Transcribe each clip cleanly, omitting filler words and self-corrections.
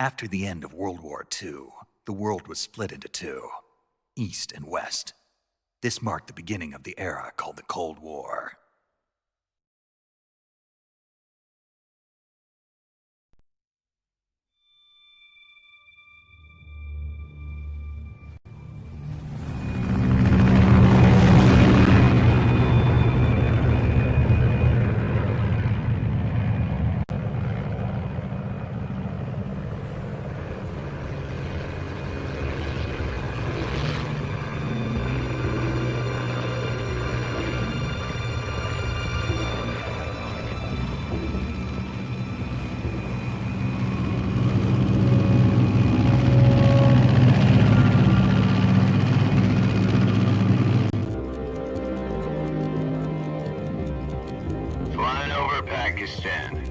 After the end of World War II, the world was split into two, East and West. This marked the beginning of the era called the Cold War.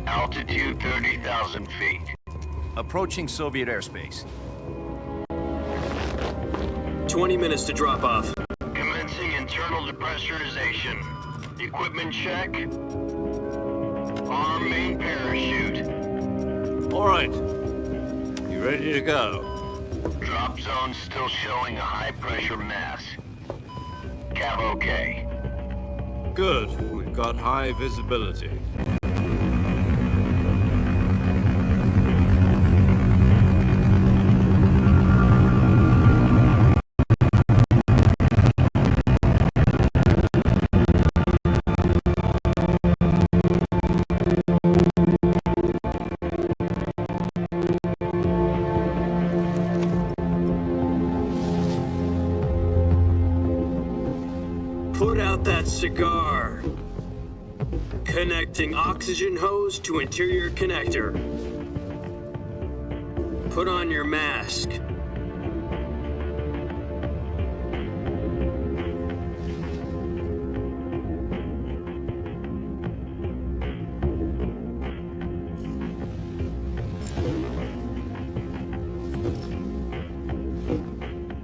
Altitude 30,000 feet. Approaching Soviet airspace. 20 minutes to drop off. Commencing internal depressurization. Equipment check. Arm main parachute. All right. You ready to go? Drop zone still showing a high pressure mass. Cav okay. Good. We've got high visibility. Put out that cigar. Connecting oxygen hose to interior connector. Put on your mask.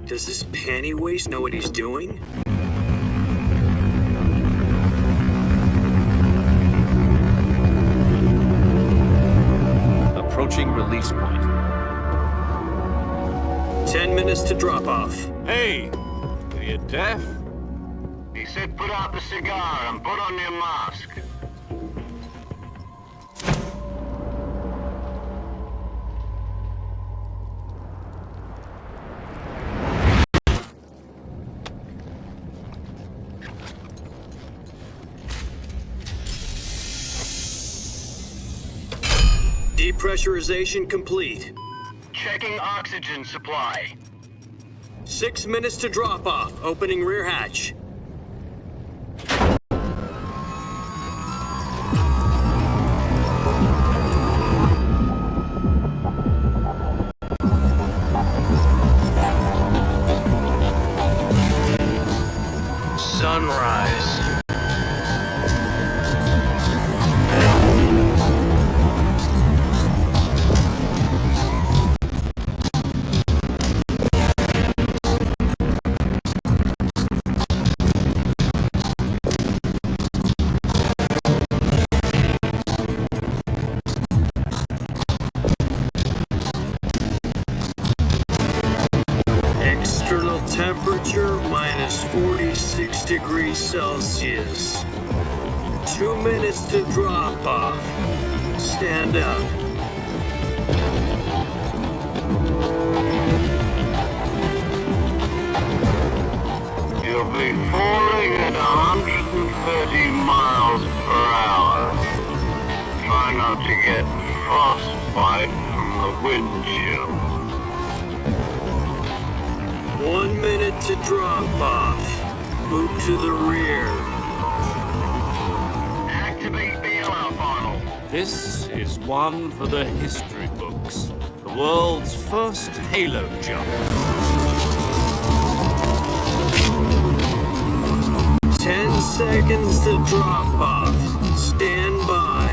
Does this panty waste know what he's doing? Approaching release point. 10 minutes to drop off. Hey! Are you deaf? He said put out the cigar and put on your mask. Depressurization complete. Checking oxygen supply. 6 minutes to drop off. Opening rear hatch. Sunrise. External temperature minus 46 degrees Celsius. 2 minutes to drop off. Stand up. You'll be falling at 130 miles per hour. Try not to get frostbite from the wind chill. 1 minute to drop off. Move to the rear. Activate bailout funnel. This is one for the history books. The world's first halo jump. 10 seconds to drop off. Stand by.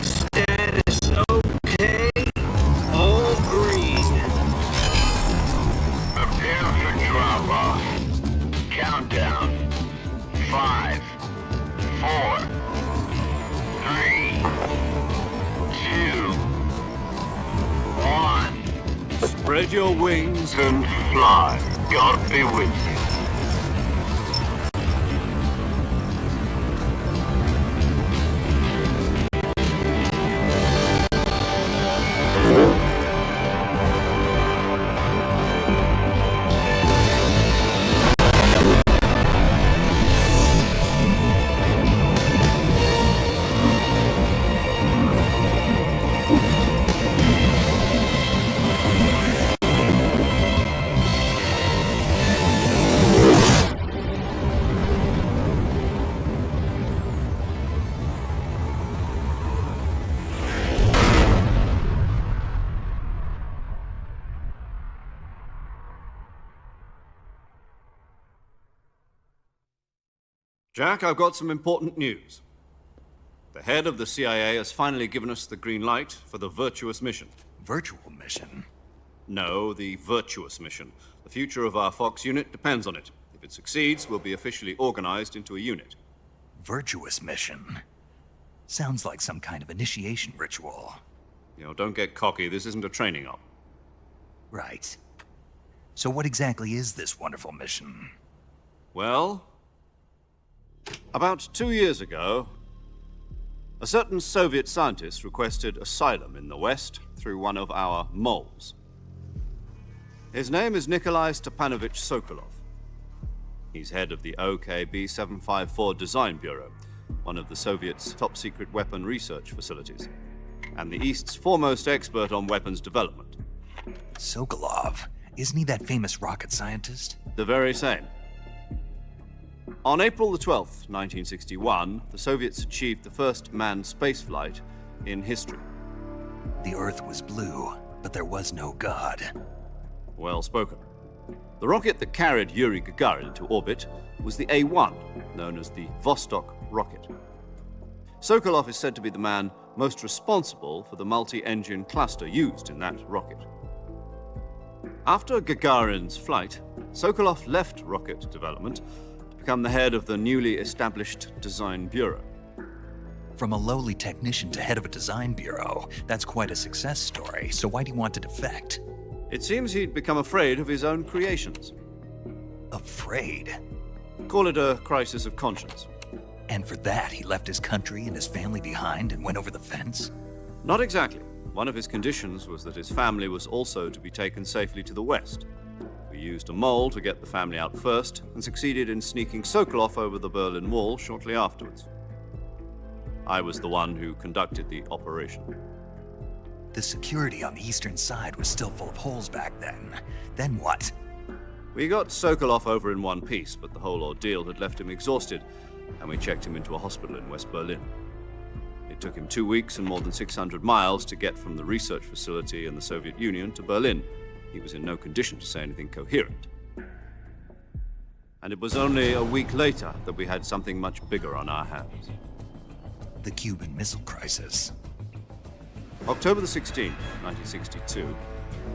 Status okay. All green. Prepare for drop-off. Countdown. 5, 4, Spread your wings. And fly. God be with you. Jack, I've got some important news. The head of the CIA has finally given us the green light for the virtuous mission. Virtual mission? No, the virtuous mission. The future of our Fox unit depends on it. If it succeeds, we'll be officially organized into a unit. Virtuous mission? Sounds like some kind of initiation ritual. You know, don't get cocky. This isn't a training op. Right. So what exactly is this wonderful mission? Well, about 2 years ago, a certain Soviet scientist requested asylum in the West through one of our moles. His name is Nikolai Stepanovich Sokolov. He's head of the OKB 754 Design Bureau, one of the Soviets' top-secret weapon research facilities, and the East's foremost expert on weapons development. Sokolov? Isn't he that famous rocket scientist? The very same. On April the 12th, 1961, the Soviets achieved the first manned spaceflight in history. The Earth was blue, but there was no God. Well spoken. The rocket that carried Yuri Gagarin into orbit was the A-1, known as the Vostok rocket. Sokolov is said to be the man most responsible for the multi-engine cluster used in that rocket. After Gagarin's flight, Sokolov left rocket development to become the head of the newly established Design Bureau. From a lowly technician to head of a design bureau, that's quite a success story, so why do you want to defect? It seems he'd become afraid of his own creations. Afraid? Call it a crisis of conscience. And for that, he left his country and his family behind and went over the fence? Not exactly. One of his conditions was that his family was also to be taken safely to the West. We used a mole to get the family out first and succeeded in sneaking Sokolov over the Berlin Wall shortly afterwards. I was the one who conducted the operation. The security on the eastern side was still full of holes back then. Then what? We got Sokolov over in one piece, but the whole ordeal had left him exhausted, and we checked him into a hospital in West Berlin. It took him 2 weeks and more than 600 miles to get from the research facility in the Soviet Union to Berlin. He was in no condition to say anything coherent. And it was only a week later that we had something much bigger on our hands. The Cuban Missile Crisis. October the 16th, 1962,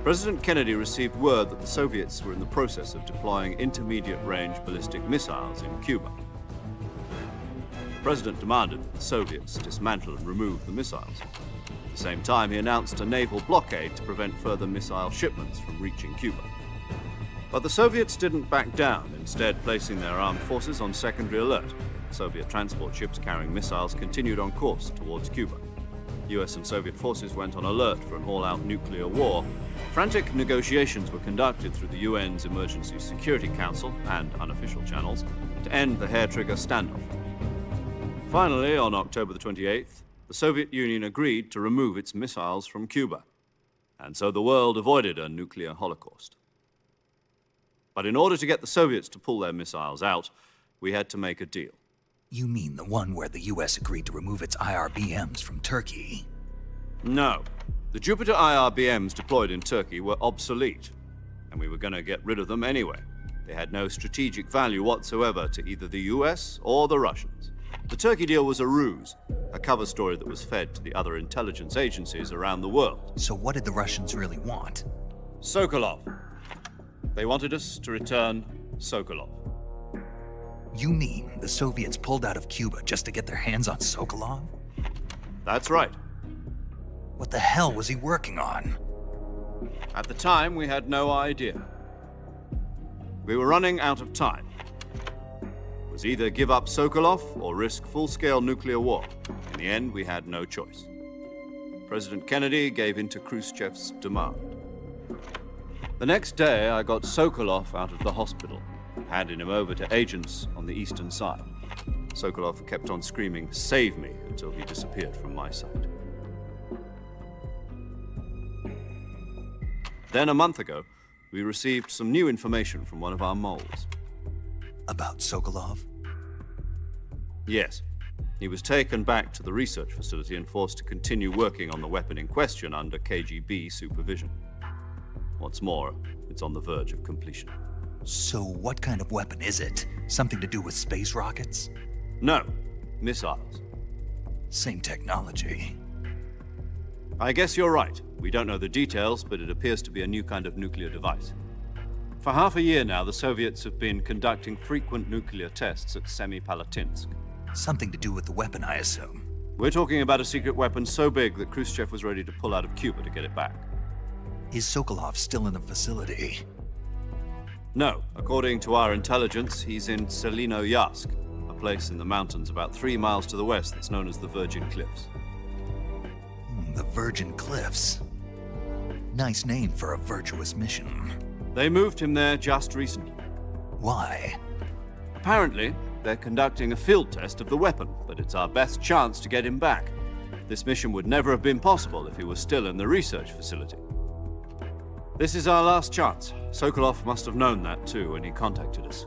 President Kennedy received word that the Soviets were in the process of deploying intermediate-range ballistic missiles in Cuba. The President demanded that the Soviets dismantle and remove the missiles. At the same time, he announced a naval blockade to prevent further missile shipments from reaching Cuba. But the Soviets didn't back down, instead placing their armed forces on secondary alert. Soviet transport ships carrying missiles continued on course towards Cuba. US and Soviet forces went on alert for an all-out nuclear war. Frantic negotiations were conducted through the UN's Emergency Security Council and unofficial channels to end the hair-trigger standoff. Finally, on October the 28th, the Soviet Union agreed to remove its missiles from Cuba, and so the world avoided a nuclear holocaust. But in order to get the Soviets to pull their missiles out, we had to make a deal. You mean the one where the US agreed to remove its IRBMs from Turkey? No. The Jupiter IRBMs deployed in Turkey were obsolete, and we were going to get rid of them anyway. They had no strategic value whatsoever to either the US or the Russians. The Turkey deal was a ruse, a cover story that was fed to the other intelligence agencies around the world. So what did the Russians really want? Sokolov. They wanted us to return Sokolov. You mean the Soviets pulled out of Cuba just to get their hands on Sokolov? That's right. What the hell was he working on? At the time, we had no idea. We were running out of time. It was either give up Sokolov or risk full-scale nuclear war. In the end, we had no choice. President Kennedy gave in to Khrushchev's demand. The next day, I got Sokolov out of the hospital, handed him over to agents on the eastern side. Sokolov kept on screaming, "Save me," until he disappeared from my sight. Then, a month ago, we received some new information from one of our moles. About Sokolov? Yes. He was taken back to the research facility and forced to continue working on the weapon in question under KGB supervision. What's more, it's on the verge of completion. So what kind of weapon is it? Something to do with space rockets? No, missiles. Same technology. I guess you're right. We don't know the details, but it appears to be a new kind of nuclear device. For half a year now, the Soviets have been conducting frequent nuclear tests at Semipalatinsk. Something to do with the weapon, I assume. We're talking about a secret weapon so big that Khrushchev was ready to pull out of Cuba to get it back. Is Sokolov still in the facility? No. According to our intelligence, he's in Selinoyarsk, a place in the mountains about 3 miles to the west that's known as the Virgin Cliffs. The Virgin Cliffs. Nice name for a virtuous mission. They moved him there just recently. Why? Apparently, they're conducting a field test of the weapon, but it's our best chance to get him back. This mission would never have been possible if he was still in the research facility. This is our last chance. Sokolov must have known that too when he contacted us.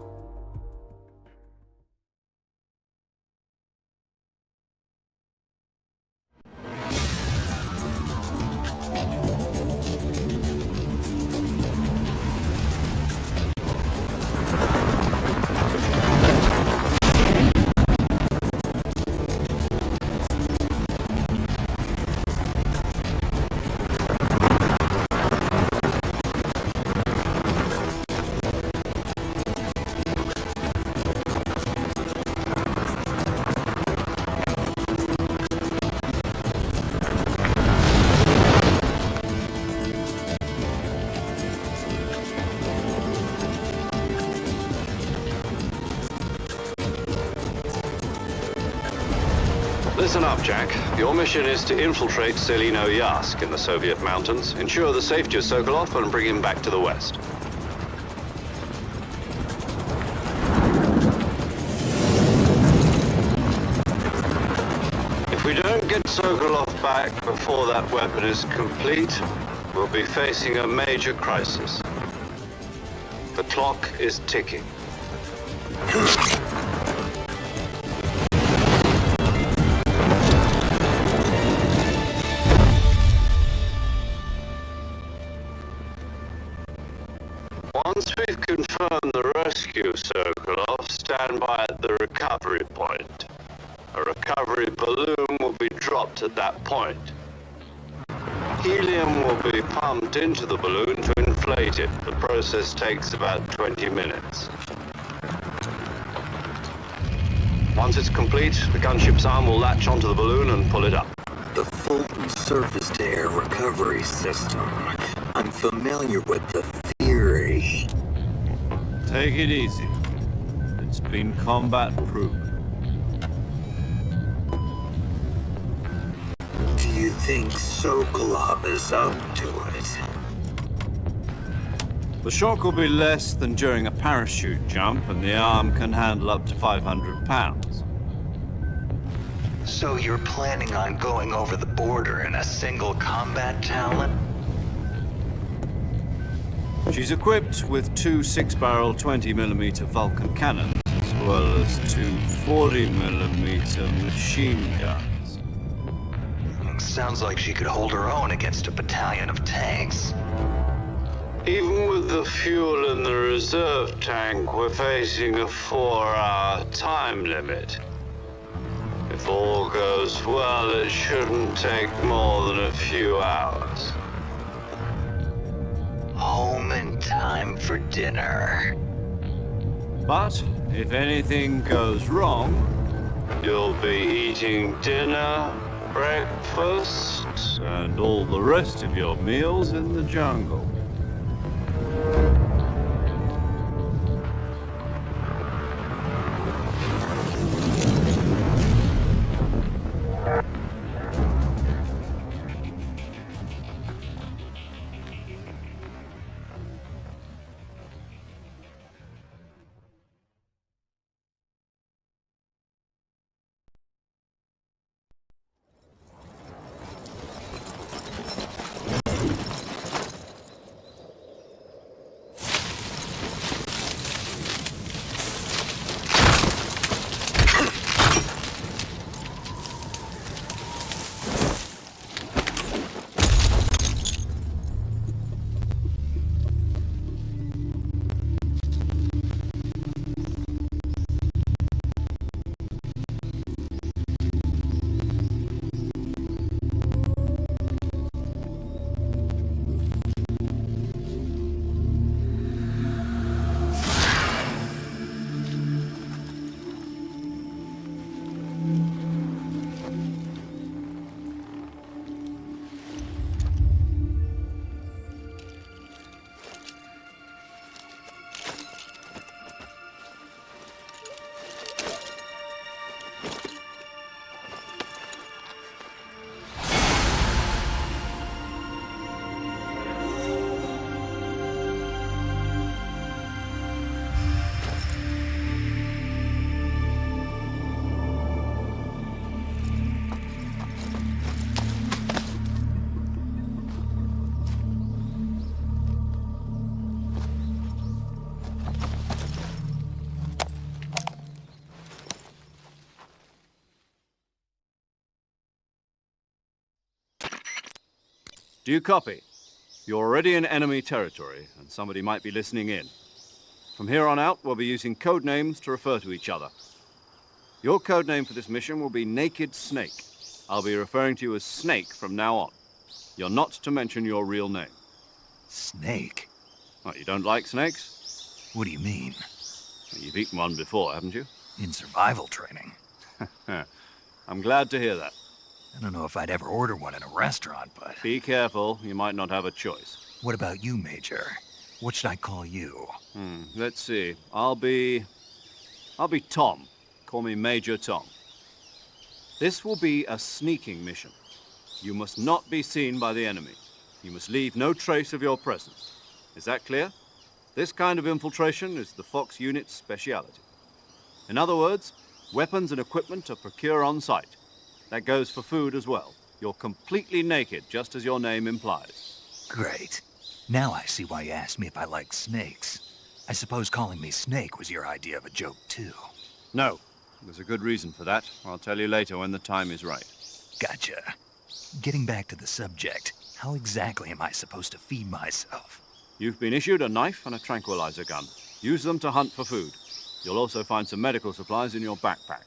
Listen up, Jack. Your mission is to infiltrate Selinoyarsk in the Soviet mountains, ensure the safety of Sokolov, and bring him back to the west. If we don't get Sokolov back before that weapon is complete, we'll be facing a major crisis. The clock is ticking. Once we've confirmed the rescue, Sokolov, stand by at the recovery point. A recovery balloon will be dropped at that point. Helium will be pumped into the balloon to inflate it. The process takes about 20 minutes. Once it's complete, the gunship's arm will latch onto the balloon and pull it up. The Fulton surface-to-air recovery system. I'm familiar with the theory. Take it easy. It's been combat-proven. Do you think Sokolov is up to it? The shock will be less than during a parachute jump, and the arm can handle up to 500 pounds. So you're planning on going over the border in a single combat talent? She's equipped with 2 6-barrel 20mm Vulcan cannons, as well as 2 40mm machine guns. Sounds like she could hold her own against a battalion of tanks. Even with the fuel in the reserve tank, we're facing a 4-hour time limit. If all goes well, it shouldn't take more than a few hours. Home in time for dinner. But if anything goes wrong, You'll be eating dinner breakfast. And all the rest of your meals in the jungle. Do you copy? You're already in enemy territory, and somebody might be listening in. From here on out, we'll be using code names to refer to each other. Your code name for this mission will be Naked Snake. I'll be referring to you as Snake from now on. You're not to mention your real name. Snake? What, you don't like snakes? What do you mean? You've eaten one before, haven't you? In survival training? I'm glad to hear that. I don't know if I'd ever order one in a restaurant, but... Be careful, you might not have a choice. What about you, Major? What should I call you? Let's see. I'll be Tom. Call me Major Tom. This will be a sneaking mission. You must not be seen by the enemy. You must leave no trace of your presence. Is that clear? This kind of infiltration is the Fox unit's speciality. In other words, weapons and equipment are procured on site. That goes for food as well. You're completely naked, just as your name implies. Great. Now I see why you asked me if I like snakes. I suppose calling me Snake was your idea of a joke, too. No. There's a good reason for that. I'll tell you later when the time is right. Gotcha. Getting back to the subject, how exactly am I supposed to feed myself? You've been issued a knife and a tranquilizer gun. Use them to hunt for food. You'll also find some medical supplies in your backpack.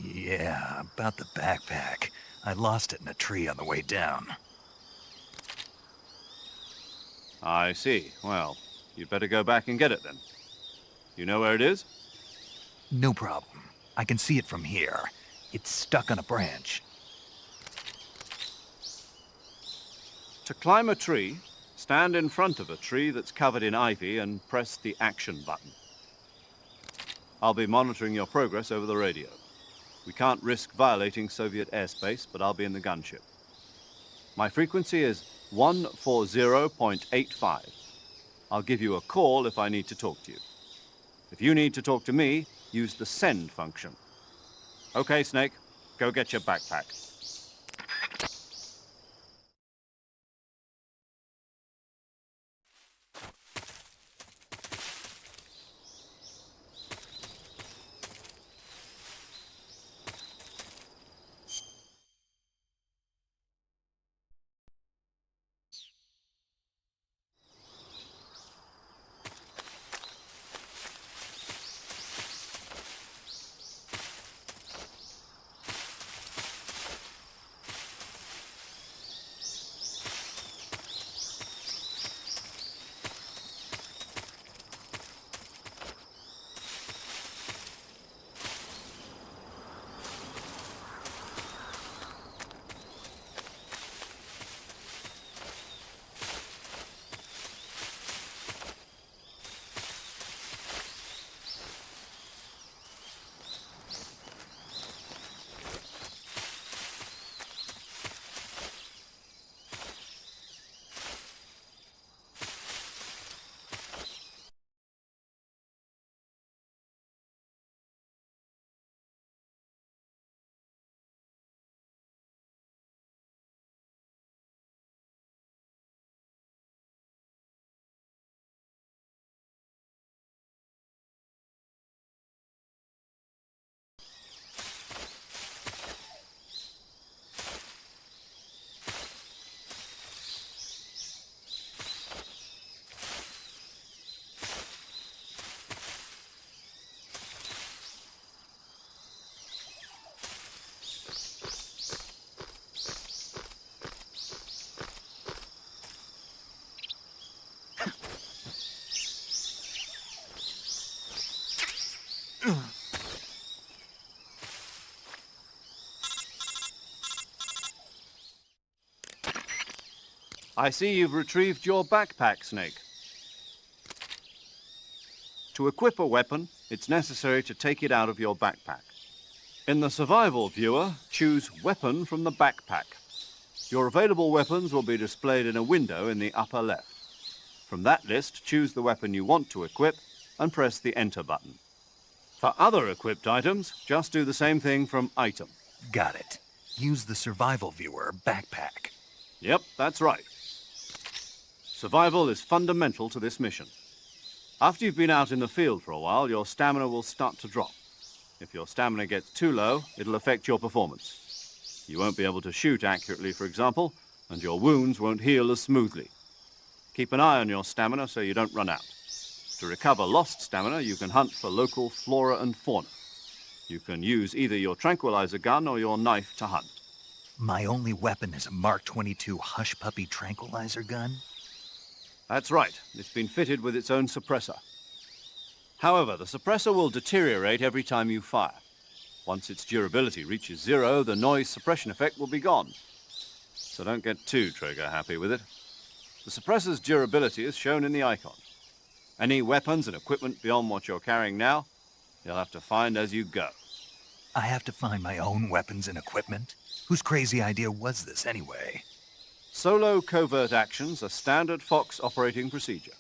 Yeah, about the backpack. I lost it in a tree on the way down. I see. Well, you'd better go back and get it then. You know where it is? No problem. I can see it from here. It's stuck on a branch. To climb a tree, stand in front of a tree that's covered in ivy and press the action button. I'll be monitoring your progress over the radio. We can't risk violating Soviet airspace, but I'll be in the gunship. My frequency is 140.85. I'll give you a call if I need to talk to you. If you need to talk to me, use the send function. Okay, Snake, go get your backpack. I see you've retrieved your backpack, Snake. To equip a weapon, it's necessary to take it out of your backpack. In the survival viewer, choose Weapon from the backpack. Your available weapons will be displayed in a window in the upper left. From that list, choose the weapon you want to equip and press the Enter button. For other equipped items, just do the same thing from Item. Got it. Use the survival viewer backpack. Yep, that's right. Survival is fundamental to this mission. After you've been out in the field for a while, your stamina will start to drop. If your stamina gets too low, it'll affect your performance. You won't be able to shoot accurately, for example, and your wounds won't heal as smoothly. Keep an eye on your stamina so you don't run out. To recover lost stamina, you can hunt for local flora and fauna. You can use either your tranquilizer gun or your knife to hunt. My only weapon is a Mark 22 Hush Puppy tranquilizer gun? That's right. It's been fitted with its own suppressor. However, the suppressor will deteriorate every time you fire. Once its durability reaches 0, the noise suppression effect will be gone. So don't get too trigger-happy with it. The suppressor's durability is shown in the icon. Any weapons and equipment beyond what you're carrying now, you'll have to find as you go. I have to find my own weapons and equipment? Whose crazy idea was this anyway? Solo covert actions are standard Fox operating procedure.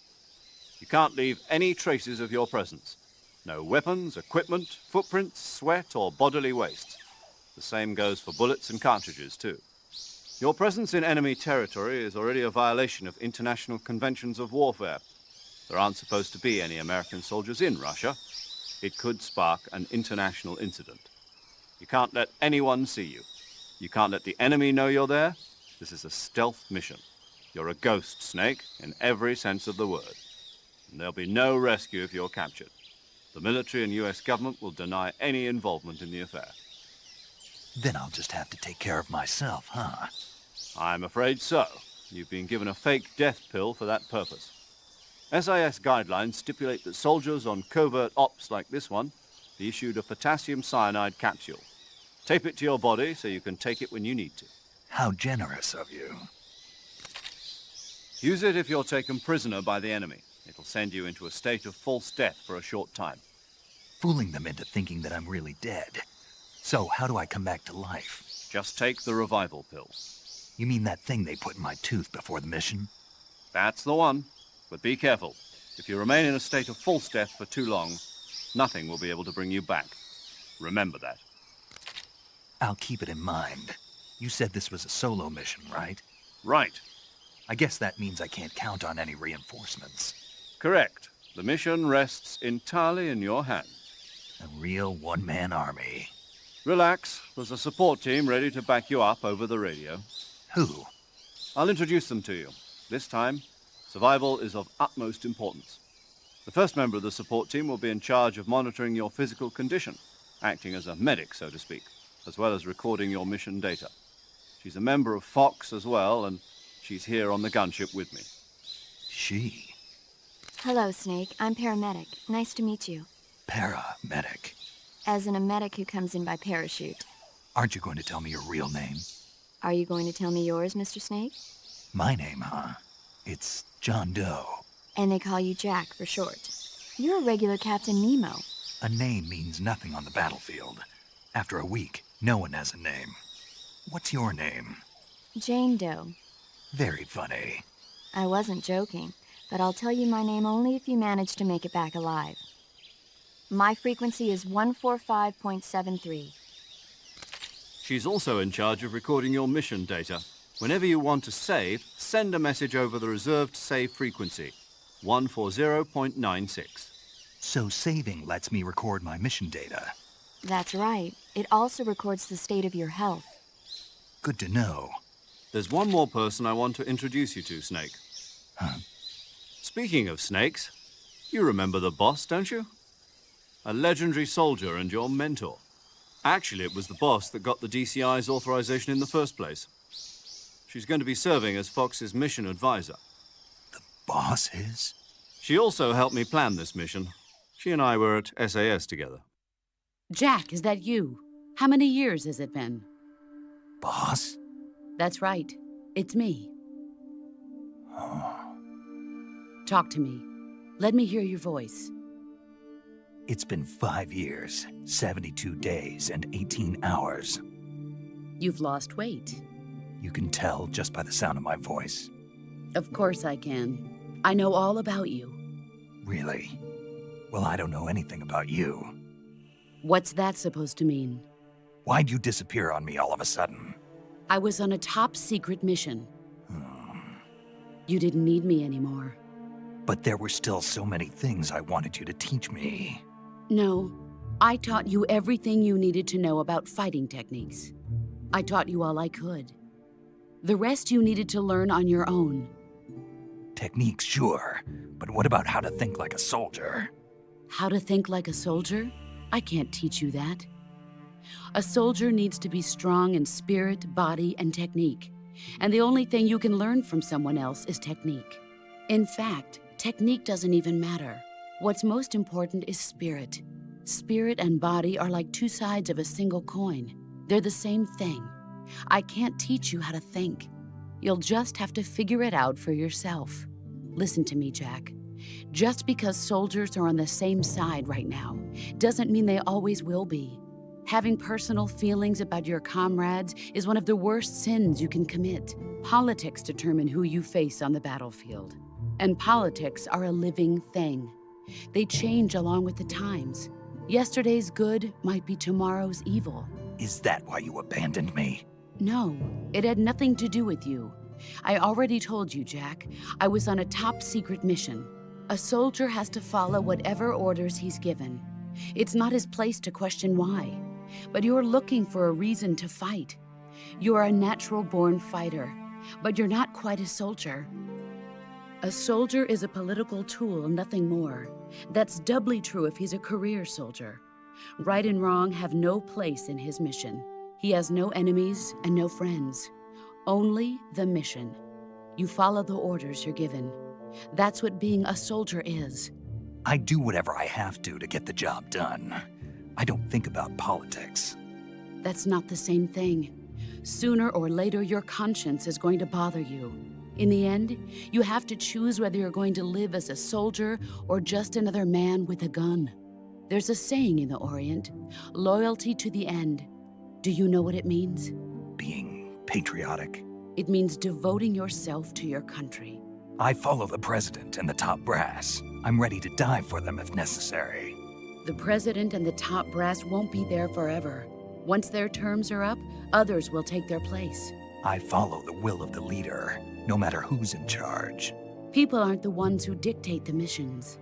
You can't leave any traces of your presence. No weapons, equipment, footprints, sweat, or bodily waste. The same goes for bullets and cartridges, too. Your presence in enemy territory is already a violation of international conventions of warfare. There aren't supposed to be any American soldiers in Russia. It could spark an international incident. You can't let anyone see you. You can't let the enemy know you're there. This is a stealth mission. You're a ghost, Snake, in every sense of the word. And there'll be no rescue if you're captured. The military and US government will deny any involvement in the affair. Then I'll just have to take care of myself, huh? I'm afraid so. You've been given a fake death pill for that purpose. SIS guidelines stipulate that soldiers on covert ops like this one be issued a potassium cyanide capsule. Tape it to your body so you can take it when you need to. How generous of you. Use it if you're taken prisoner by the enemy. It'll send you into a state of false death for a short time. Fooling them into thinking that I'm really dead. So how do I come back to life? Just take the revival pill. You mean that thing they put in my tooth before the mission? That's the one. But be careful. If you remain in a state of false death for too long, nothing will be able to bring you back. Remember that. I'll keep it in mind. You said this was a solo mission, right? Right. I guess that means I can't count on any reinforcements. Correct. The mission rests entirely in your hands. A real one-man army. Relax. There's a support team ready to back you up over the radio. Who? I'll introduce them to you. This time, survival is of utmost importance. The first member of the support team will be in charge of monitoring your physical condition, acting as a medic, so to speak, as well as recording your mission data. She's a member of Fox as well, and she's here on the gunship with me. She? Hello, Snake. I'm paramedic. Nice to meet you. Paramedic. As in a medic who comes in by parachute. Aren't you going to tell me your real name? Are you going to tell me yours, Mr. Snake? My name, huh? It's John Doe. And they call you Jack for short. You're a regular Captain Nemo. A name means nothing on the battlefield. After a week, no one has a name. What's your name? Jane Doe. Very funny. I wasn't joking, but I'll tell you my name only if you manage to make it back alive. My frequency is 145.73. She's also in charge of recording your mission data. Whenever you want to save, send a message over the reserved save frequency, 140.96. So saving lets me record my mission data. That's right. It also records the state of your health. Good to know. There's one more person I want to introduce you to, Snake. Huh? Speaking of snakes, you remember the boss, don't you? A legendary soldier and your mentor. Actually, it was the boss that got the DCI's authorization in the first place. She's going to be serving as Fox's mission advisor. The boss is? She also helped me plan this mission. She and I were at SAS together. Jack, is that you? How many years has it been? Boss? That's right. It's me. Talk to me. Let me hear your voice. It's been 5 years, 72 days, and 18 hours. You've lost weight. You can tell just by the sound of my voice. Of course I can. I know all about you. Really? Well, I don't know anything about you. What's that supposed to mean? Why'd you disappear on me all of a sudden? I was on a top-secret mission. You didn't need me anymore. But there were still so many things I wanted you to teach me. No, I taught you everything you needed to know about fighting techniques. I taught you all I could. The rest you needed to learn on your own. Techniques, sure. But what about how to think like a soldier? How to think like a soldier? I can't teach you that. A soldier needs to be strong in spirit, body, and technique. And the only thing you can learn from someone else is technique. In fact, technique doesn't even matter. What's most important is spirit. Spirit and body are like two sides of a single coin. They're the same thing. I can't teach you how to think. You'll just have to figure it out for yourself. Listen to me, Jack. Just because soldiers are on the same side right now doesn't mean they always will be. Having personal feelings about your comrades is one of the worst sins you can commit. Politics determine who you face on the battlefield. And politics are a living thing. They change along with the times. Yesterday's good might be tomorrow's evil. Is that why you abandoned me? No, it had nothing to do with you. I already told you, Jack. I was on a top-secret mission. A soldier has to follow whatever orders he's given. It's not his place to question why. But you're looking for a reason to fight. You're a natural-born fighter, but you're not quite a soldier. A soldier is a political tool, nothing more. That's doubly true if he's a career soldier. Right and wrong have no place in his mission. He has no enemies and no friends. Only the mission. You follow the orders you're given. That's what being a soldier is. I do whatever I have to get the job done. I don't think about politics. That's not the same thing. Sooner or later, your conscience is going to bother you. In the end, you have to choose whether you're going to live as a soldier or just another man with a gun. There's a saying in the Orient, loyalty to the end. Do you know what it means? Being patriotic. It means devoting yourself to your country. I follow the president and the top brass. I'm ready to die for them if necessary. The president and the top brass won't be there forever. Once their terms are up, others will take their place. I follow the will of the leader, no matter who's in charge. People aren't the ones who dictate the missions.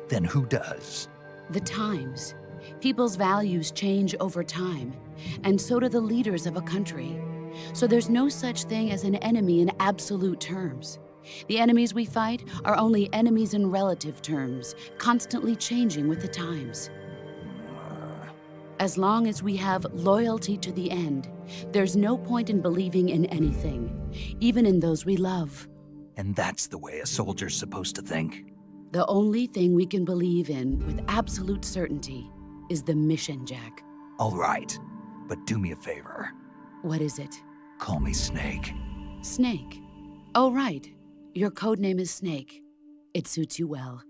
Then who does? The times. People's values change over time, and so do the leaders of a country. So there's no such thing as an enemy in absolute terms. The enemies we fight are only enemies in relative terms, constantly changing with the times. As long as we have loyalty to the end, there's no point in believing in anything, even in those we love. And that's the way a soldier's supposed to think? The only thing we can believe in with absolute certainty is the mission, Jack. All right, but do me a favor. What is it? Call me Snake. Snake? Oh, right. Your code name is Snake. It suits you well.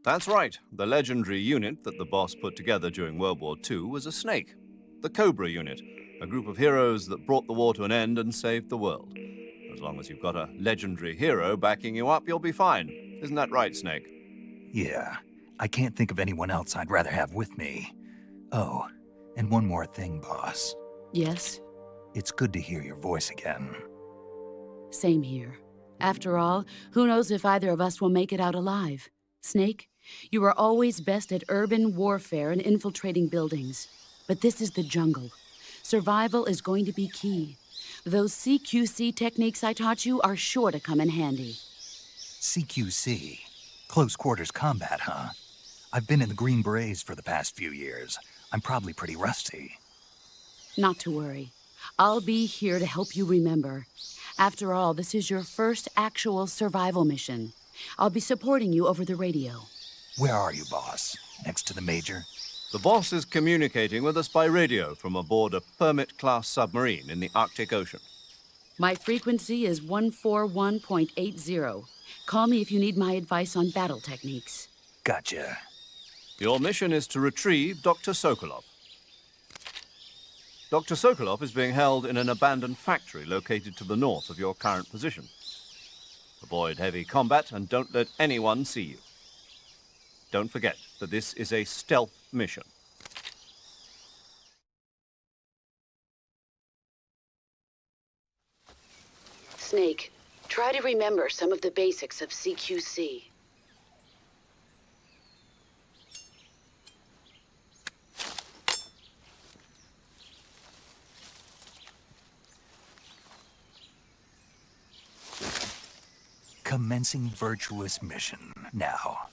That's right. The legendary unit that the boss put together during World War II was a snake. The Cobra unit, a group of heroes that brought the war to an end and saved the world. As long as you've got a legendary hero backing you up, you'll be fine. Isn't that right, Snake? Yeah, I can't think of anyone else I'd rather have with me. Oh, and one more thing, boss. Yes? It's good to hear your voice again. Same here. After all, who knows if either of us will make it out alive? Snake, you are always best at urban warfare and infiltrating buildings. But this is the jungle. Survival is going to be key. Those CQC techniques I taught you are sure to come in handy. CQC? Close quarters combat, huh? I've been in the Green Berets for the past few years. I'm probably pretty rusty. Not to worry. I'll be here to help you remember. After all, this is your first actual survival mission. I'll be supporting you over the radio. Where are you, boss? Next to the Major? The boss is communicating with us by radio from aboard a Permit-class submarine in the Arctic Ocean. My frequency is 141.80. Call me if you need my advice on battle techniques. Gotcha. Your mission is to retrieve Dr. Sokolov. Dr. Sokolov is being held in an abandoned factory located to the north of your current position. Avoid heavy combat and don't let anyone see you. Don't forget that this is a stealth mission. Snake, try to remember some of the basics of CQC. Commencing virtuous mission now.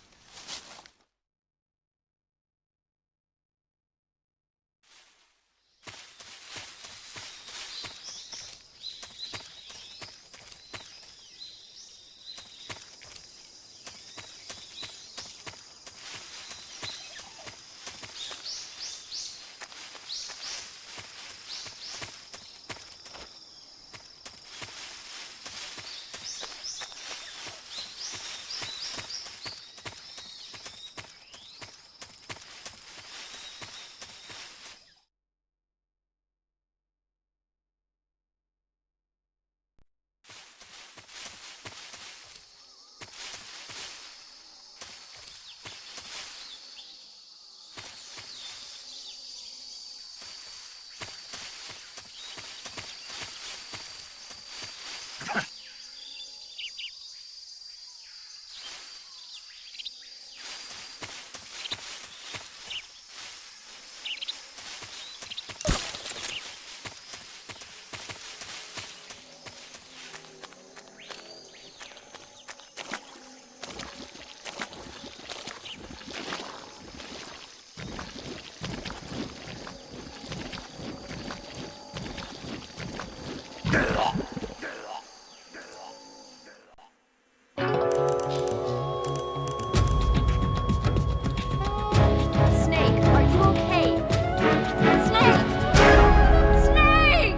Snake, are you okay? Snake! Snake!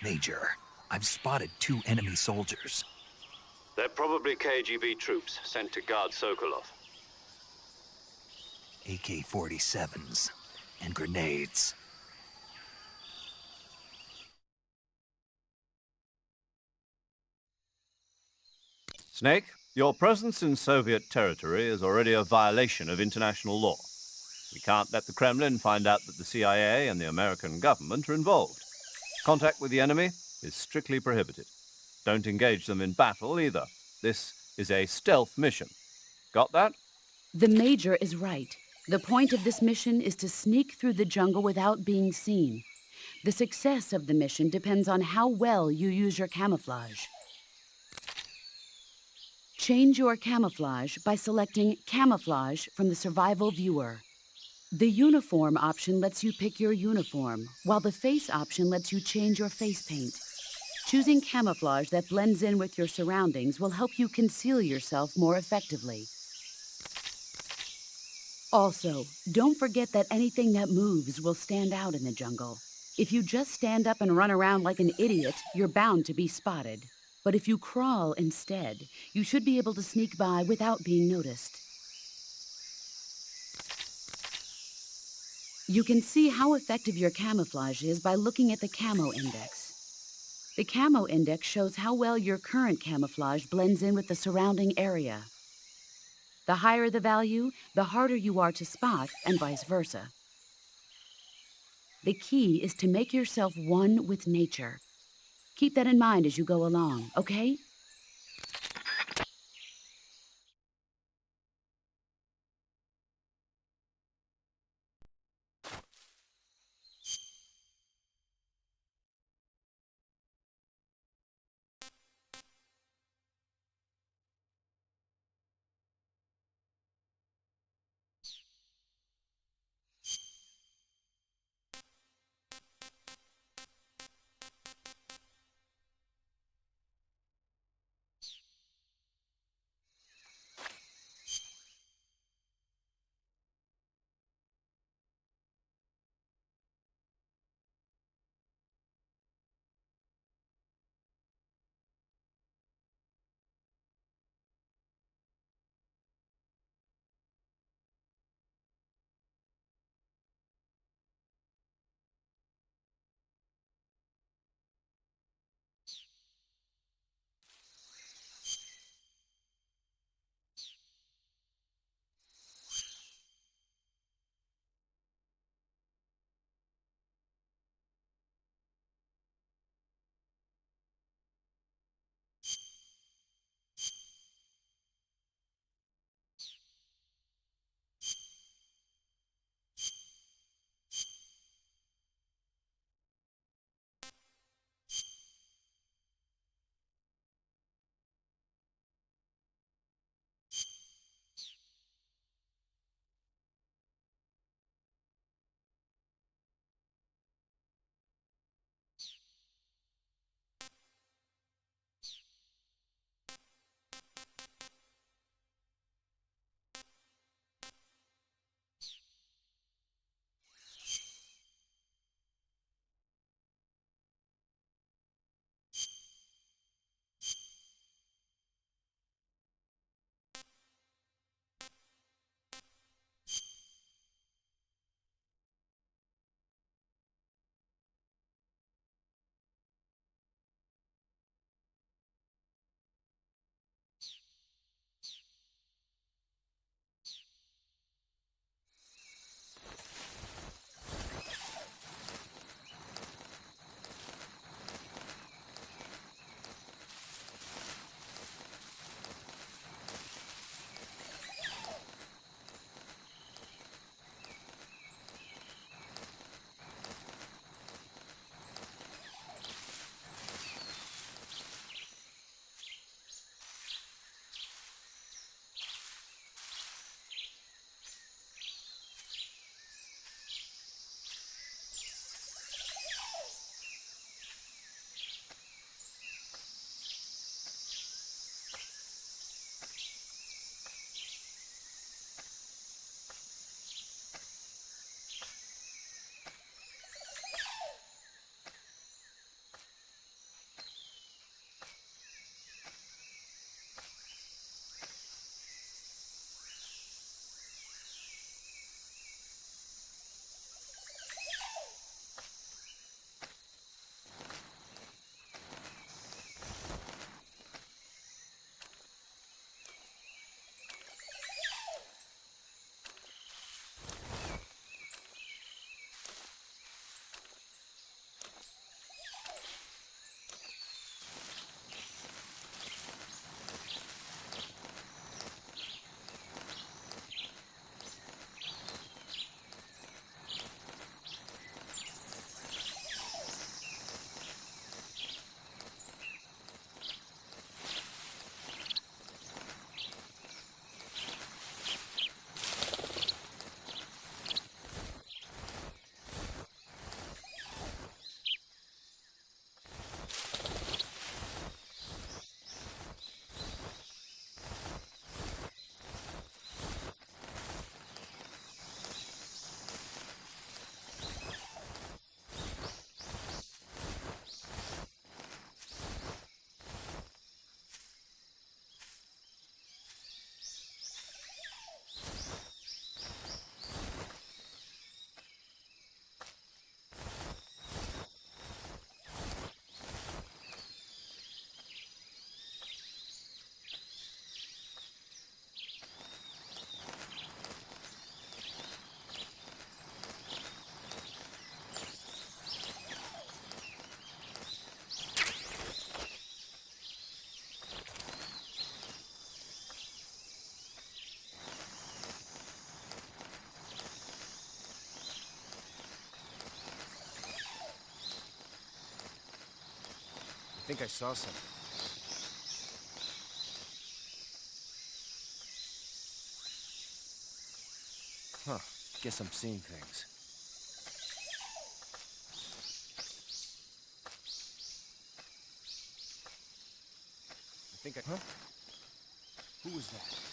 Major, I've spotted 2 enemy soldiers. They're probably KGB troops sent to guard Sokolov. AK-47s and grenades. Snake, your presence in Soviet territory is already a violation of international law. We can't let the Kremlin find out that the CIA and the American government are involved. Contact with the enemy is strictly prohibited. Don't engage them in battle either. This is a stealth mission. Got that? The Major is right. The point of this mission is to sneak through the jungle without being seen. The success of the mission depends on how well you use your camouflage. Change your camouflage by selecting Camouflage from the Survival Viewer. The Uniform option lets you pick your uniform, while the Face option lets you change your face paint. Choosing camouflage that blends in with your surroundings will help you conceal yourself more effectively. Also, don't forget that anything that moves will stand out in the jungle. If you just stand up and run around like an idiot, you're bound to be spotted. But if you crawl instead, you should be able to sneak by without being noticed. You can see how effective your camouflage is by looking at the Camo Index. The Camo Index shows how well your current camouflage blends in with the surrounding area. The higher the value, the harder you are to spot, and vice versa. The key is to make yourself one with nature. Keep that in mind as you go along, okay? think I saw something. Huh. Guess I'm seeing things. I think I... Huh? Who was that?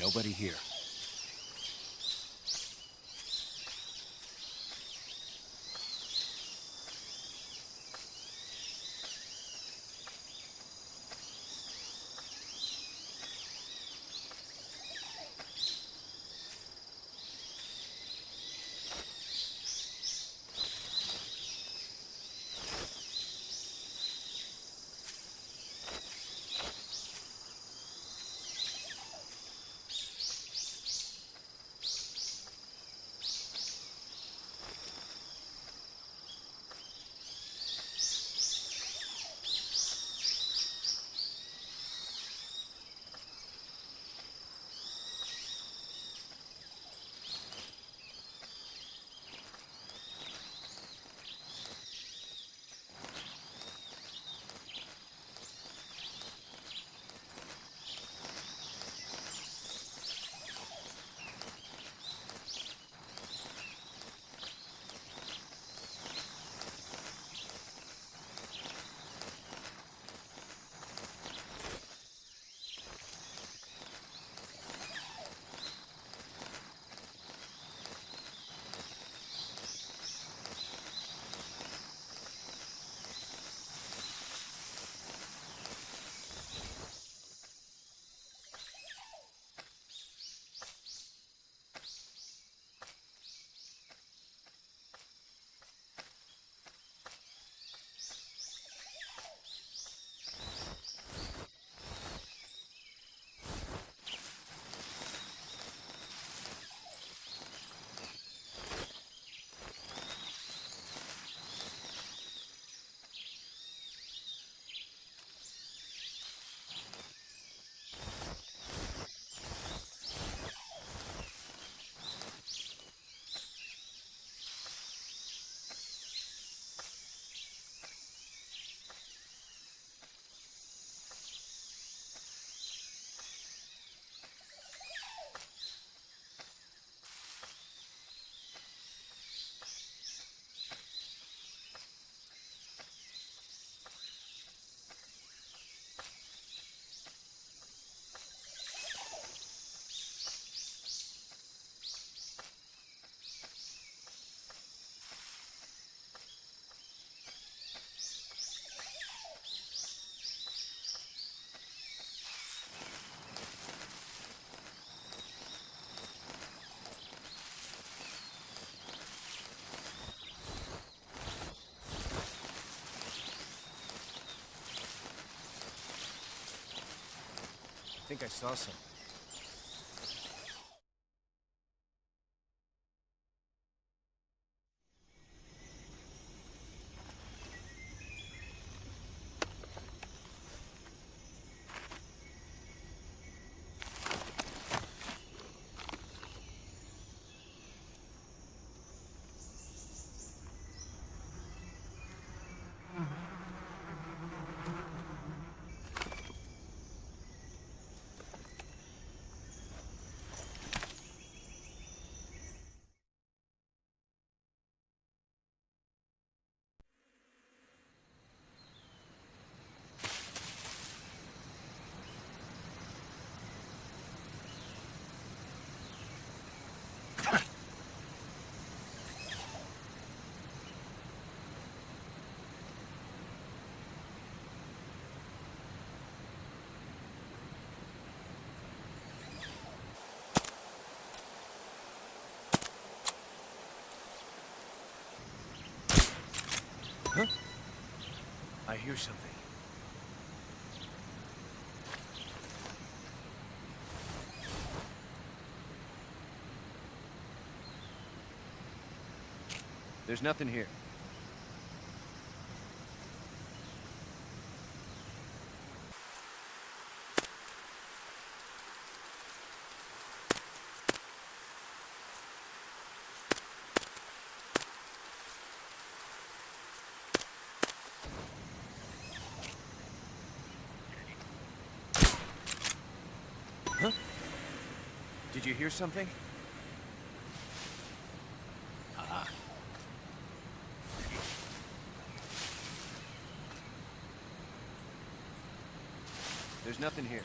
Nobody here. I think I saw something. Huh? I hear something. There's nothing here. Huh? Did you hear something? There's nothing here.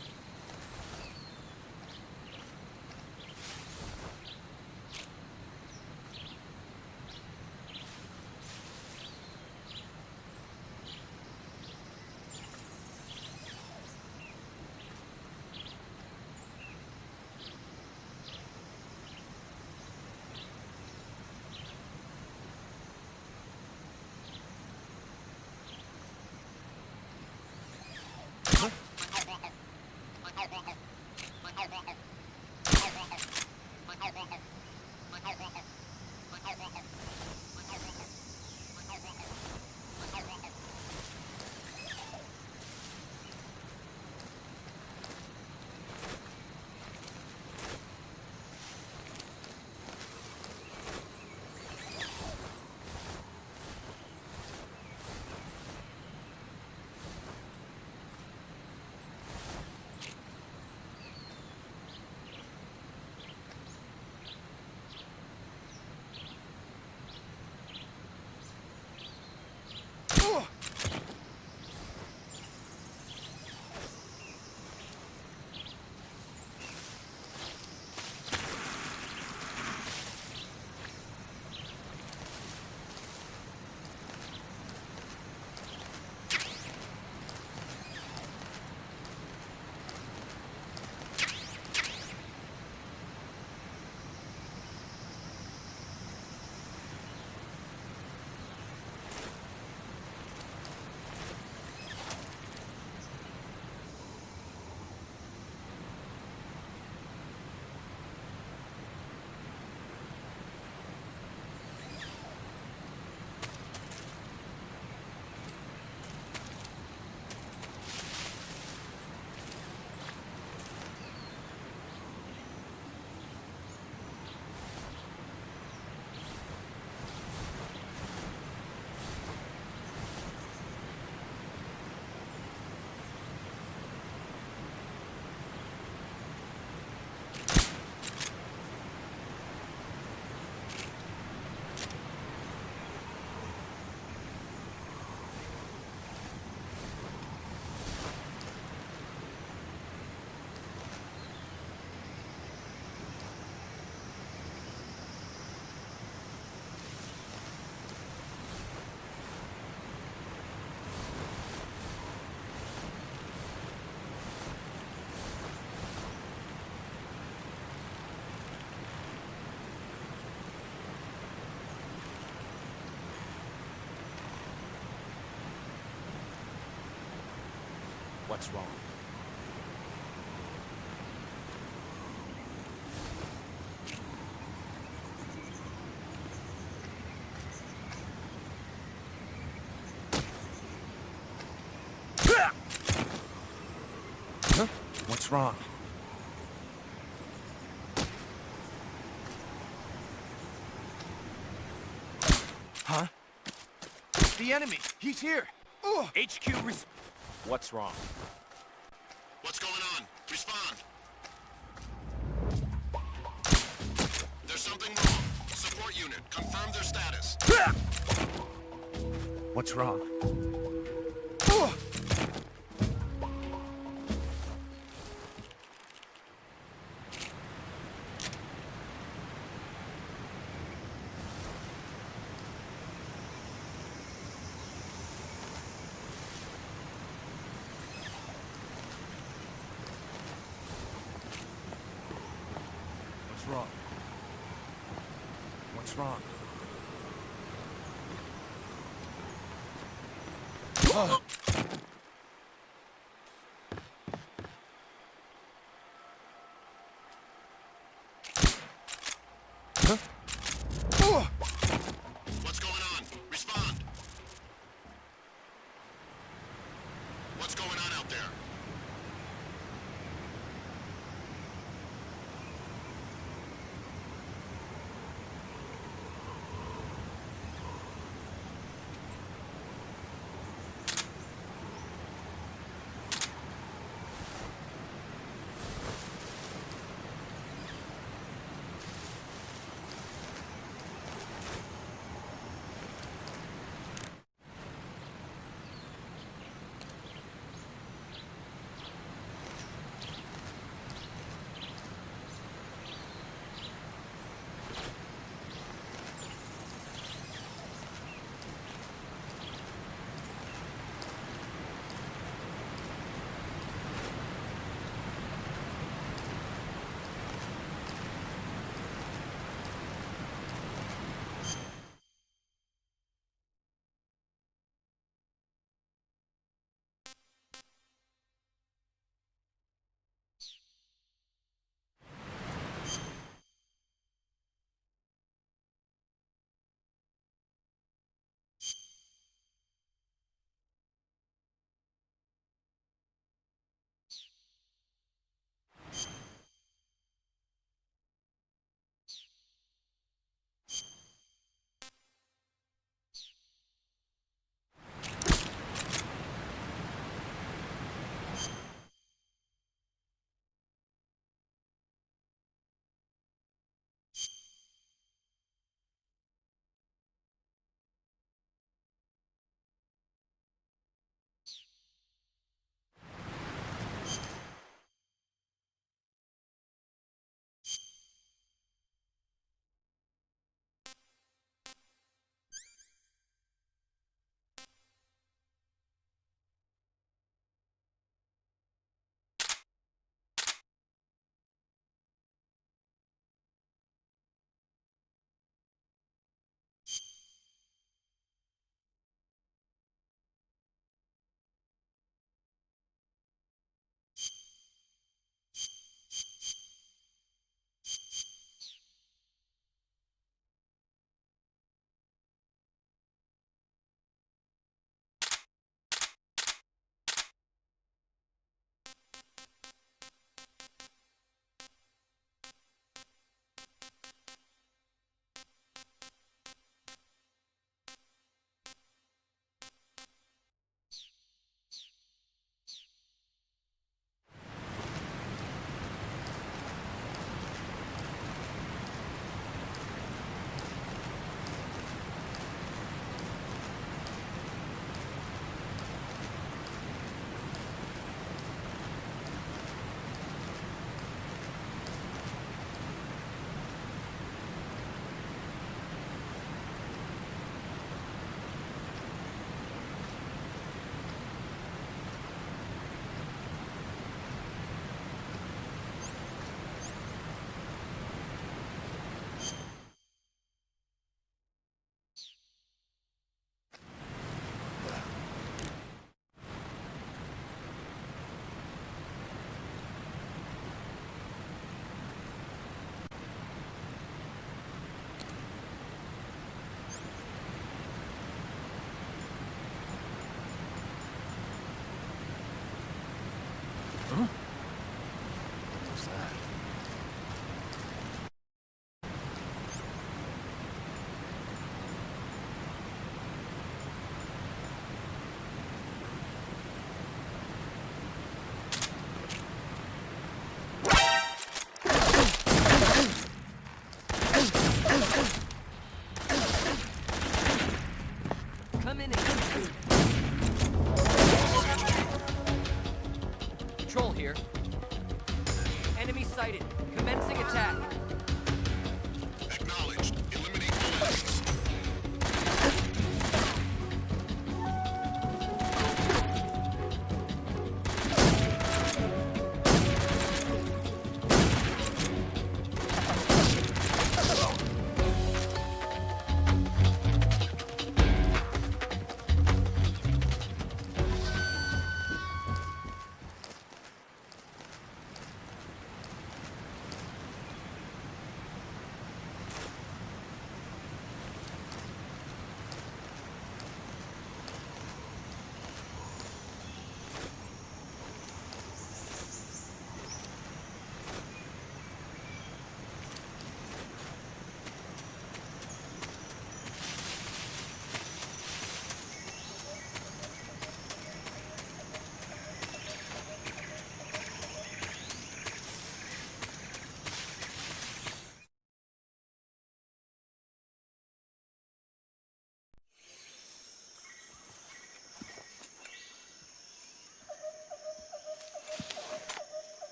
What's wrong? Huh? What's wrong? Huh? The enemy! He's here! HQ What's wrong? What's going on? Respond. There's something wrong. Support unit, confirm their status. What's wrong? What's wrong? What's wrong? Oh. Huh? What's going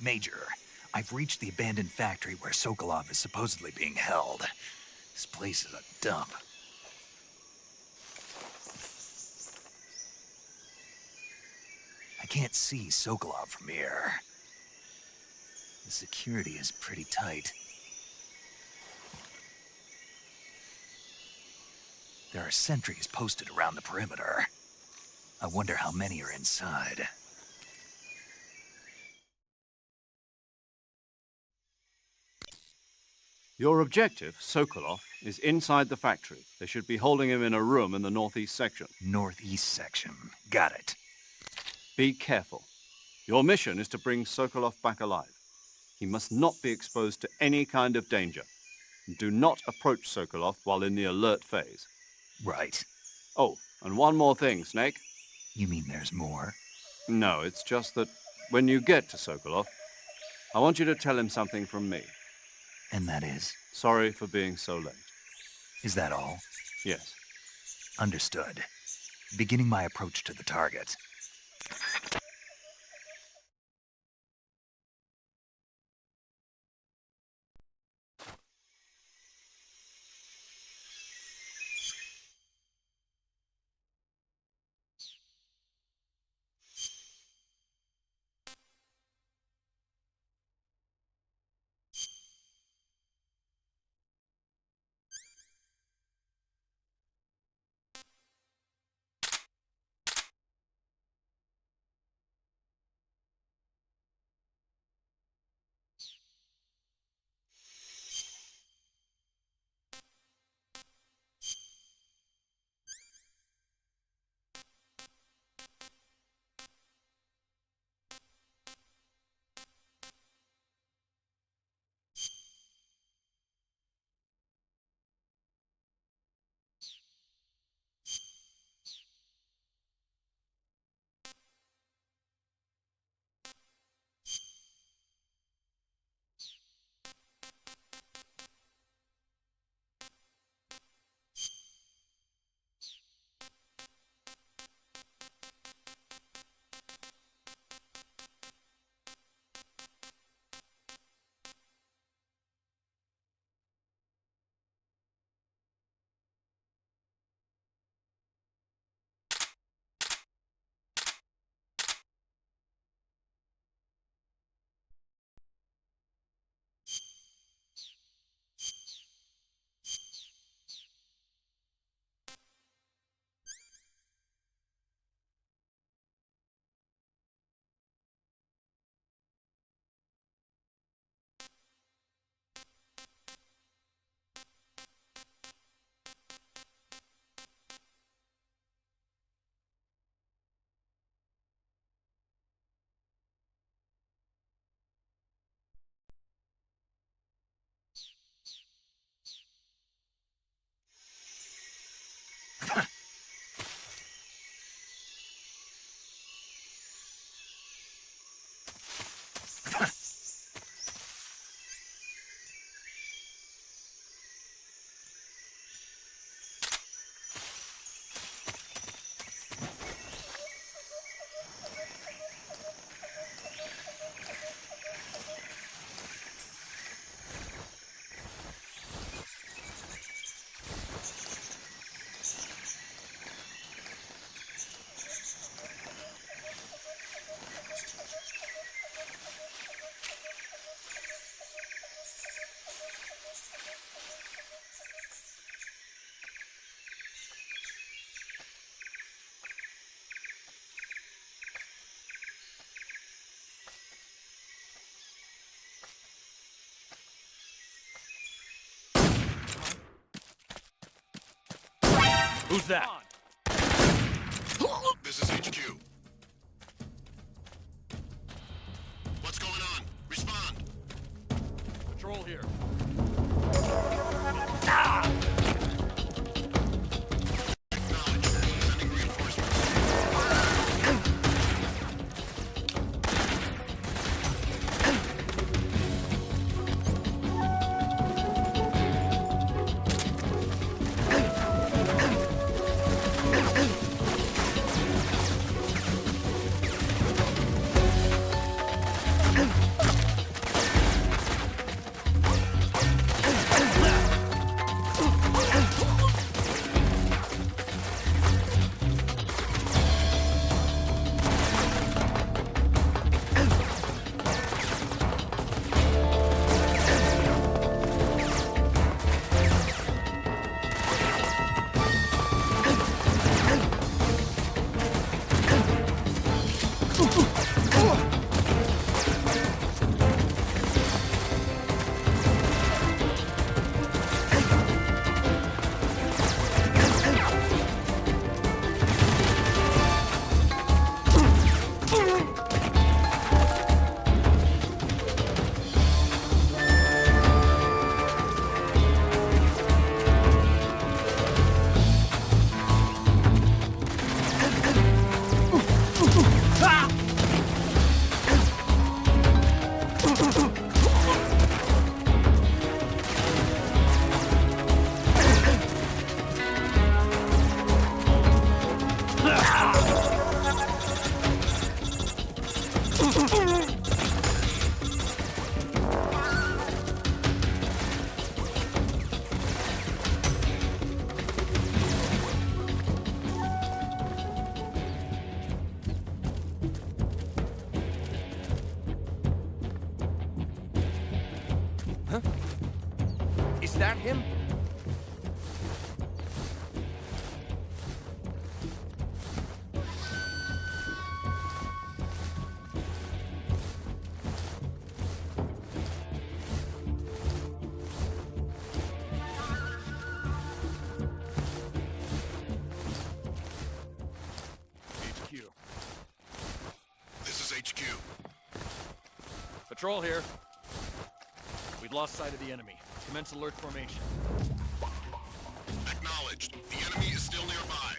Major, I've reached the abandoned factory where Sokolov is supposedly being held. This place is a dump. I can't see Sokolov from here. The security is pretty tight. There are sentries posted around the perimeter. I wonder how many are inside. Your objective, Sokolov, is inside the factory. They should be holding him in a room in the northeast section. Northeast section. Got it. Be careful. Your mission is to bring Sokolov back alive. He must not be exposed to any kind of danger. And do not approach Sokolov while in the alert phase. Right. Oh, and one more thing, Snake. You mean there's more? No, it's just that when you get to Sokolov, I want you to tell him something from me. And that is? Sorry for being so late. Is that all? Yes. Understood. Beginning my approach to the target. Who's that? This is HQ. What's going on? Respond. Patrol here. Acknowledge. Sending reinforcements. that him? HQ. This is HQ. Patrol here. We've lost sight of the enemy. Commence alert formation. Acknowledged. The enemy is still nearby.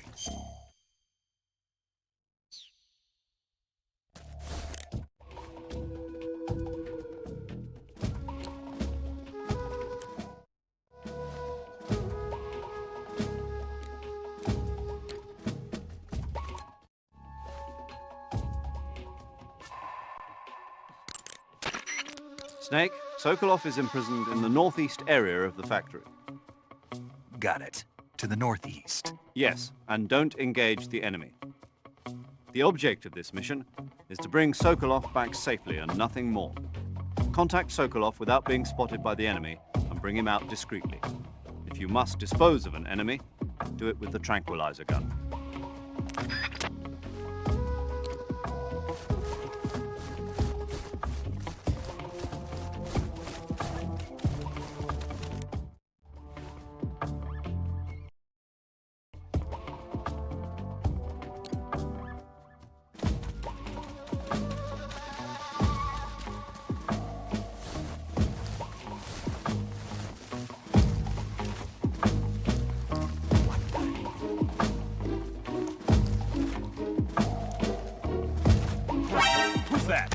Snake, Sokolov is imprisoned in the northeast area of the factory. Got it. To the northeast. Yes, and don't engage the enemy. The object of this mission is to bring Sokolov back safely and nothing more. Contact Sokolov without being spotted by the enemy and bring him out discreetly. If you must dispose of an enemy, do it with the tranquilizer gun. Who's that?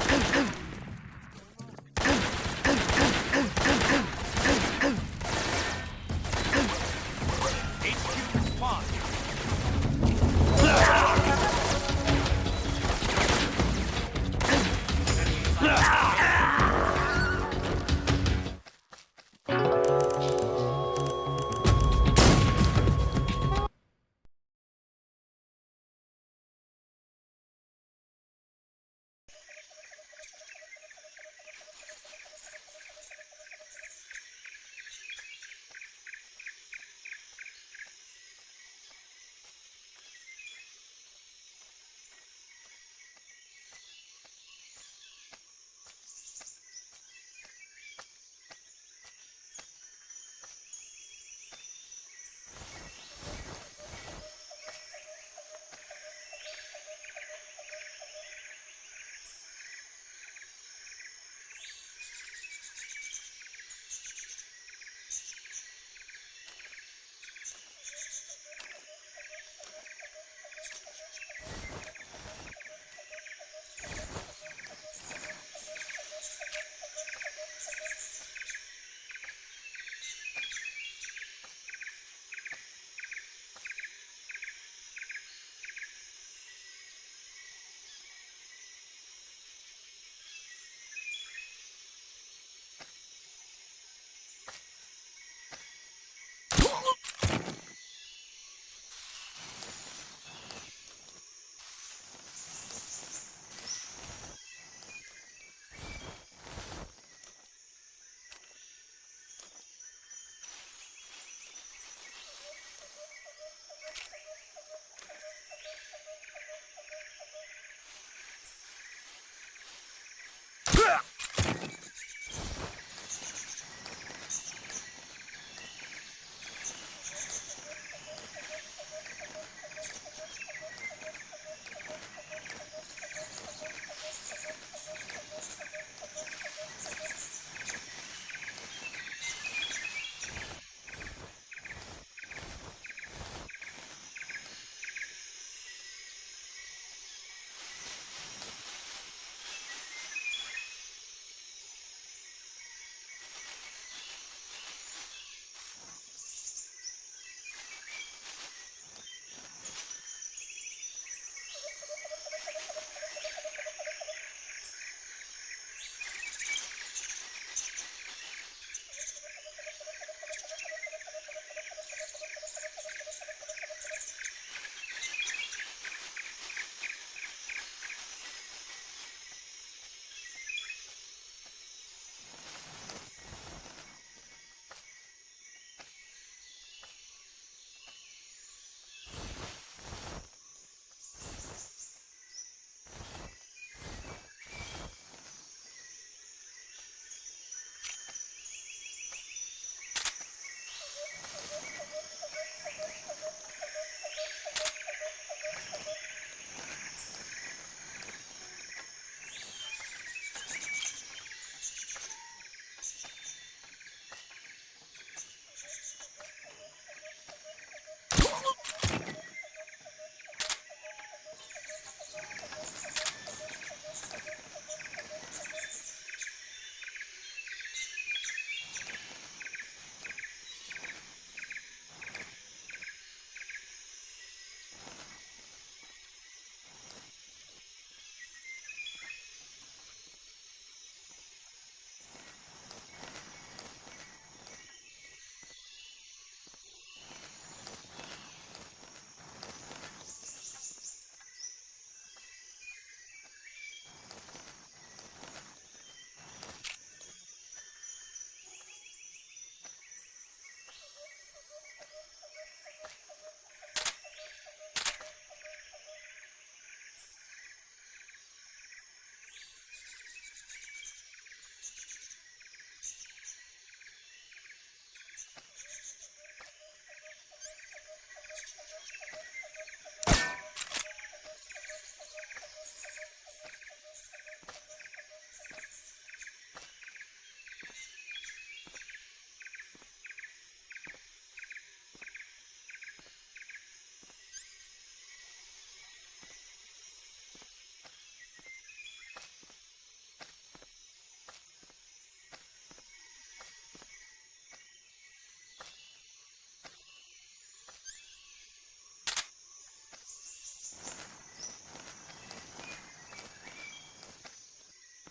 HQ respond.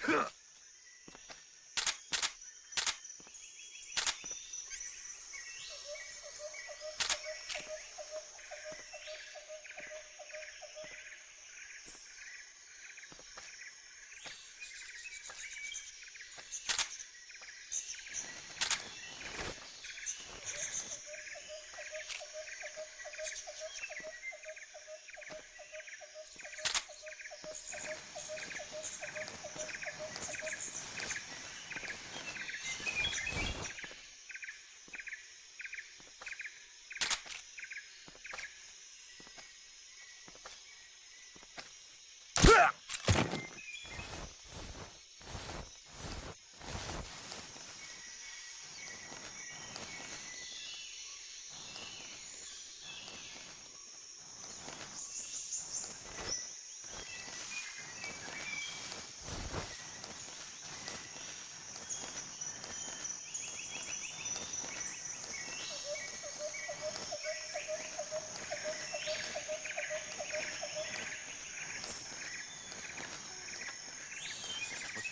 What's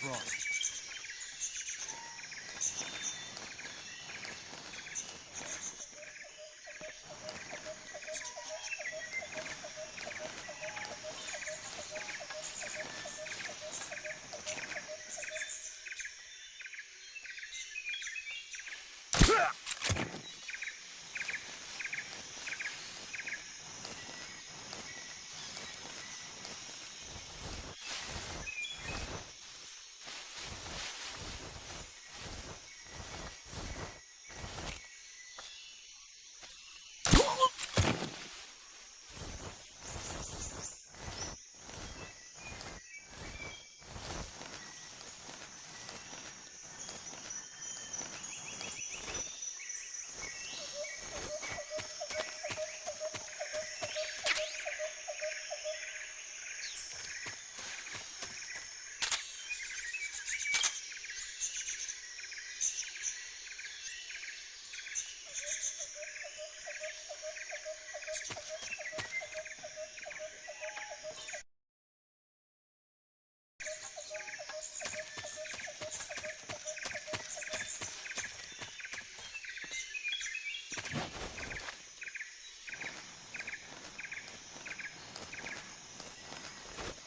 wrong?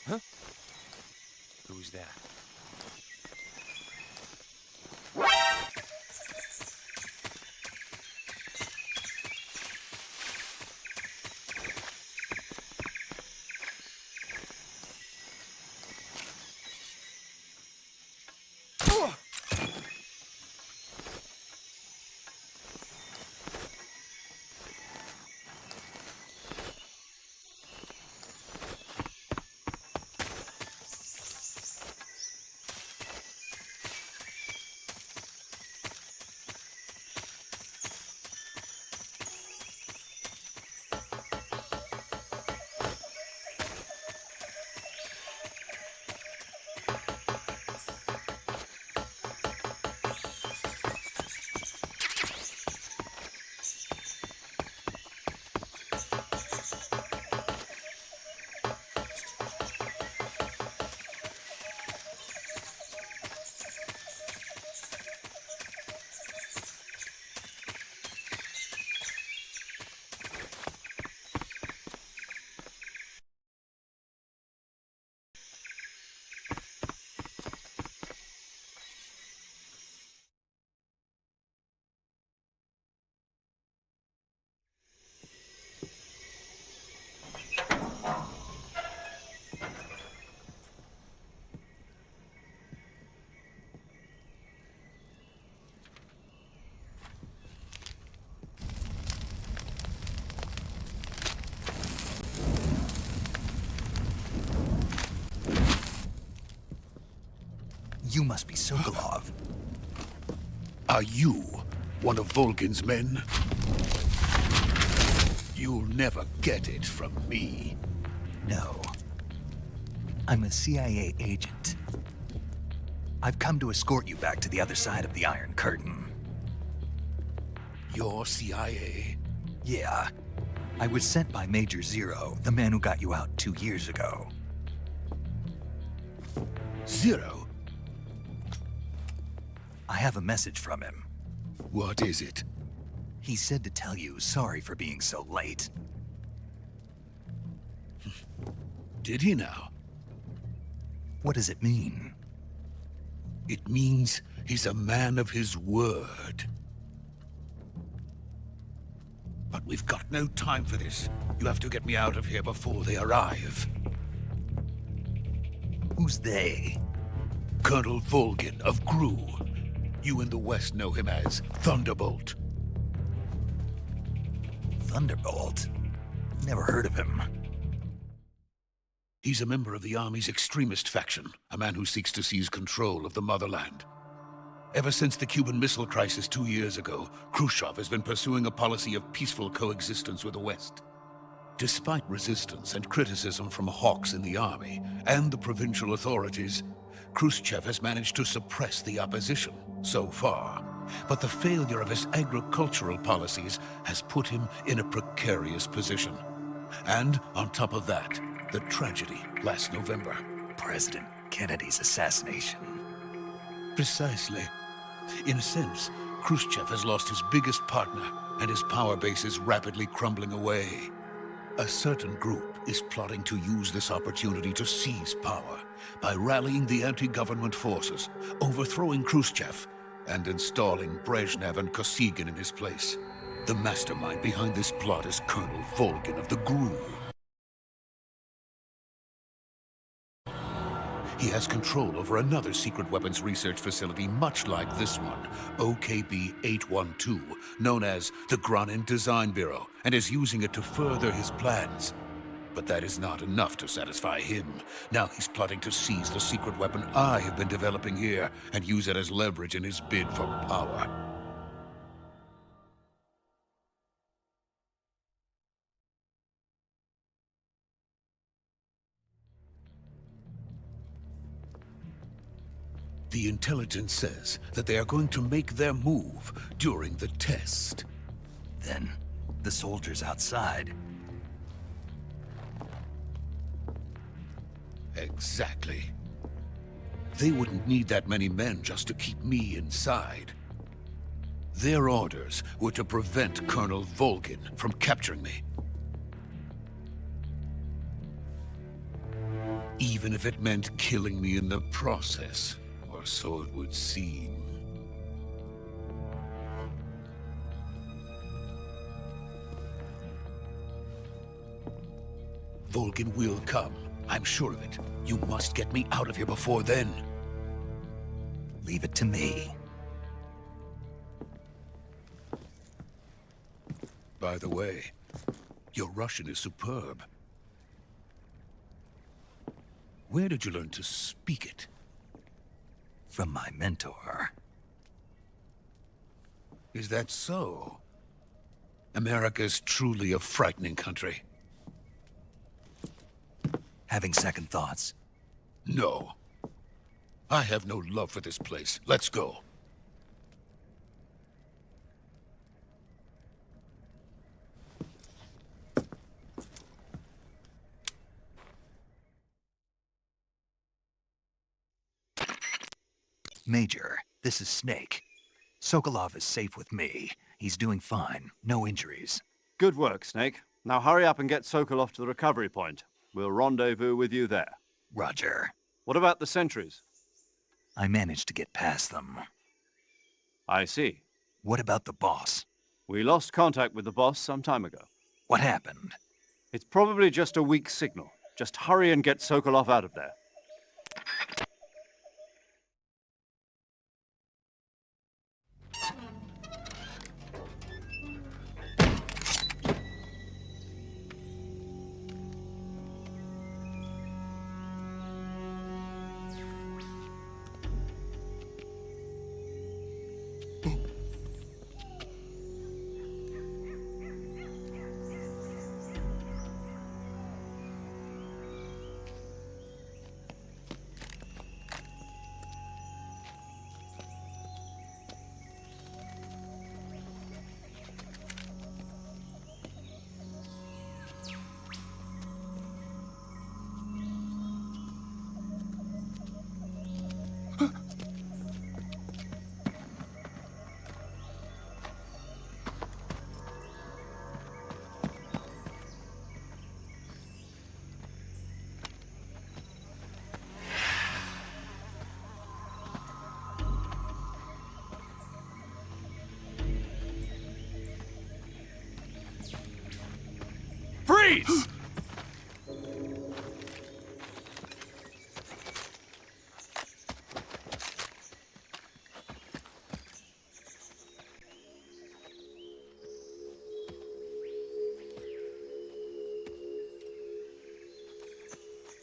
Huh? Who's that? You must be Sokolov. Are you one of Volgin's men? You'll never get it from me. No. I'm a CIA agent. I've come to escort you back to the other side of the Iron Curtain. You're CIA? Yeah. I was sent by Major Zero, the man who got you out 2 years ago. Zero? I have a message from him. What is it? He said to tell you sorry for being so late. Did he now? What does it mean? It means he's a man of his word. But we've got no time for this. You have to get me out of here before they arrive. Who's they? Colonel Volgin of Gru. You in the West know him as Thunderbolt. Thunderbolt? Never heard of him. He's a member of the Army's extremist faction, a man who seeks to seize control of the motherland. Ever since the Cuban Missile Crisis 2 years ago, Khrushchev has been pursuing a policy of peaceful coexistence with the West. Despite resistance and criticism from hawks in the army and the provincial authorities, Khrushchev has managed to suppress the opposition so far. But the failure of his agricultural policies has put him in a precarious position. And on top of that, the tragedy last November. President Kennedy's assassination. Precisely. In a sense, Khrushchev has lost his biggest partner, and his power base is rapidly crumbling away. A certain group is plotting to use this opportunity to seize power by rallying the anti-government forces, overthrowing Khrushchev, and installing Brezhnev and Kosygin in his place. The mastermind behind this plot is Colonel Volgin of the GRU. He has control over another secret weapons research facility much like this one, OKB-812, known as the Granin Design Bureau, and is using it to further his plans. But that is not enough to satisfy him. Now he's plotting to seize the secret weapon I have been developing here and use it as leverage in his bid for power. The intelligence says that they are going to make their move during the test. Then, the soldiers outside. Exactly. They wouldn't need that many men just to keep me inside. Their orders were to prevent Colonel Volgin from capturing me. Even if it meant killing me in the process. Or so it would seem. Volgin will come. I'm sure of it. You must get me out of here before then. Leave it to me. By the way, your Russian is superb. Where did you learn to speak it? From my mentor. Is that so? America's truly a frightening country. Having second thoughts? No. I have no love for this place. Let's go. Major, this is Snake. Sokolov is safe with me. He's doing fine. No injuries. Good work, Snake. Now hurry up and get Sokolov to the recovery point. We'll rendezvous with you there. Roger. What about the sentries? I managed to get past them. I see. What about the boss? We lost contact with the boss some time ago. What happened? It's probably just a weak signal. Just hurry and get Sokolov out of there. is.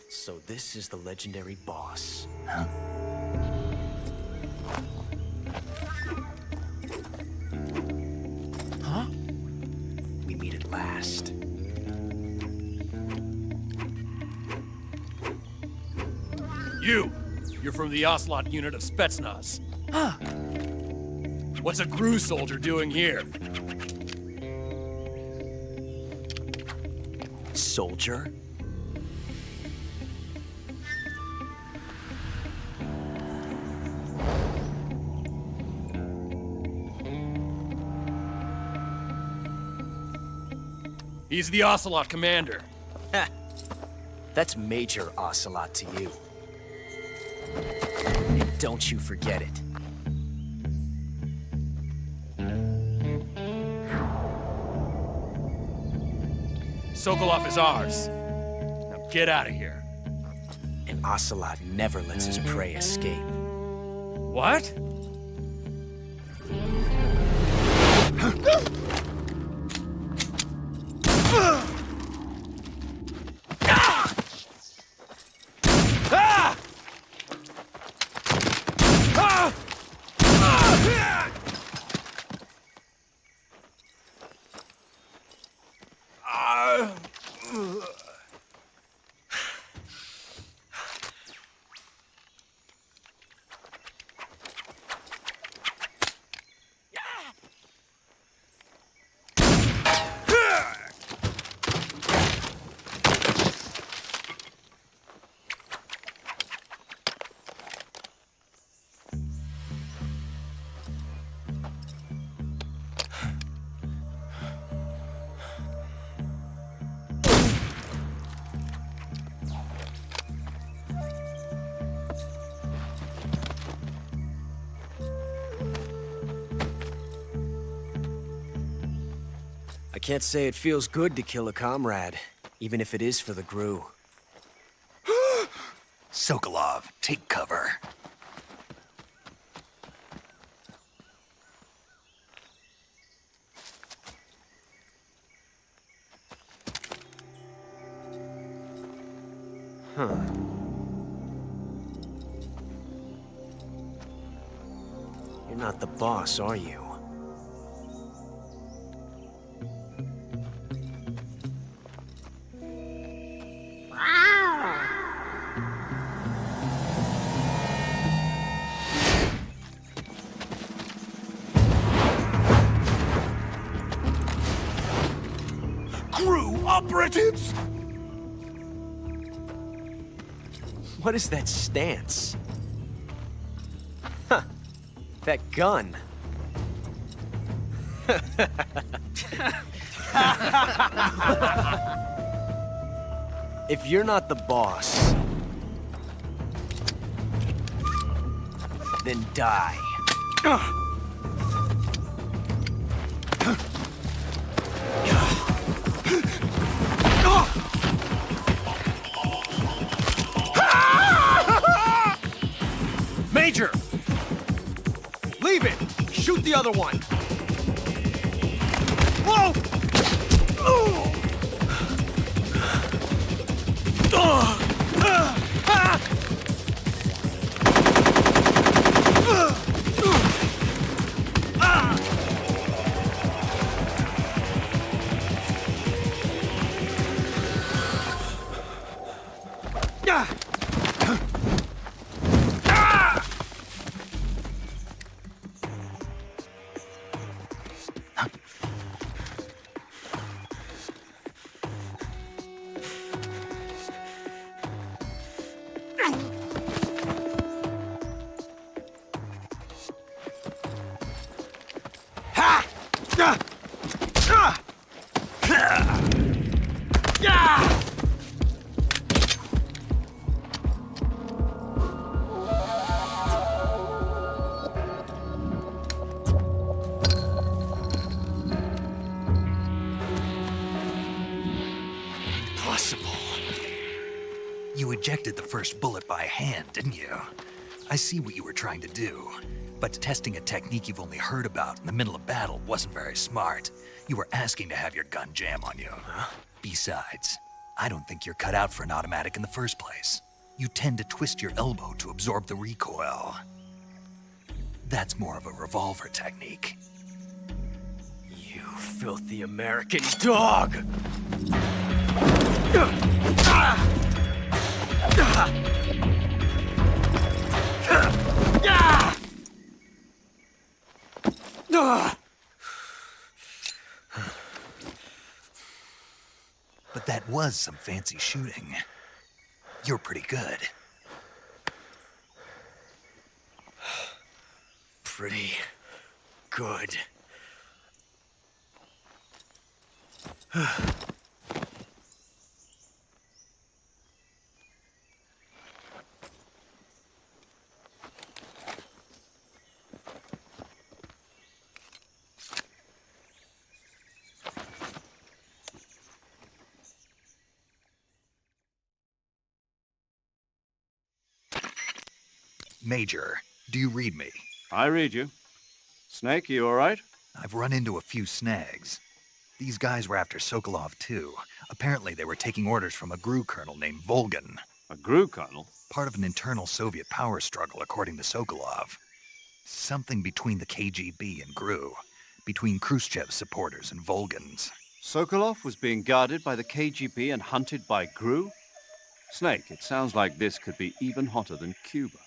So this is the legendary boss. Huh? Huh? We meet at last. You're from the Ocelot unit of Spetsnaz. Huh. What's a GRU soldier doing here? Soldier? He's the Ocelot commander. Ha! That's Major Ocelot to you. And don't you forget it. Sokolov is ours. Now get out of here. And Ocelot never lets his prey escape. What? I can't say it feels good to kill a comrade, even if it is for the GRU. Sokolov, take cover. Huh. You're not the boss, are you? GRU operatives! What is that stance? Huh. That gun. If you're not the boss, then die. Major! Leave it! Shoot the other one! Whoa! ejected the first bullet by hand, didn't you? I see what you were trying to do. But testing a technique you've only heard about in the middle of battle wasn't very smart. You were asking to have your gun jam on you. Huh? Besides, I don't think you're cut out for an automatic in the first place. You tend to twist your elbow to absorb the recoil. That's more of a revolver technique. You filthy American dog! But that was some fancy shooting. You're pretty good. Pretty good. Major, do you read me? I read you. Snake, you all right? I've run into a few snags. These guys were after Sokolov, too. Apparently they were taking orders from a GRU colonel named Volgan. A GRU colonel? Part of an internal Soviet power struggle, according to Sokolov. Something between the KGB and GRU. Between Khrushchev's supporters and Volgan's. Sokolov was being guarded by the KGB and hunted by GRU? Snake, it sounds like this could be even hotter than Cuba.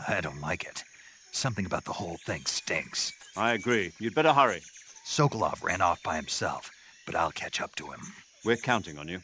I don't like it. Something about the whole thing stinks. I agree. You'd better hurry. Sokolov ran off by himself, but I'll catch up to him. We're counting on you.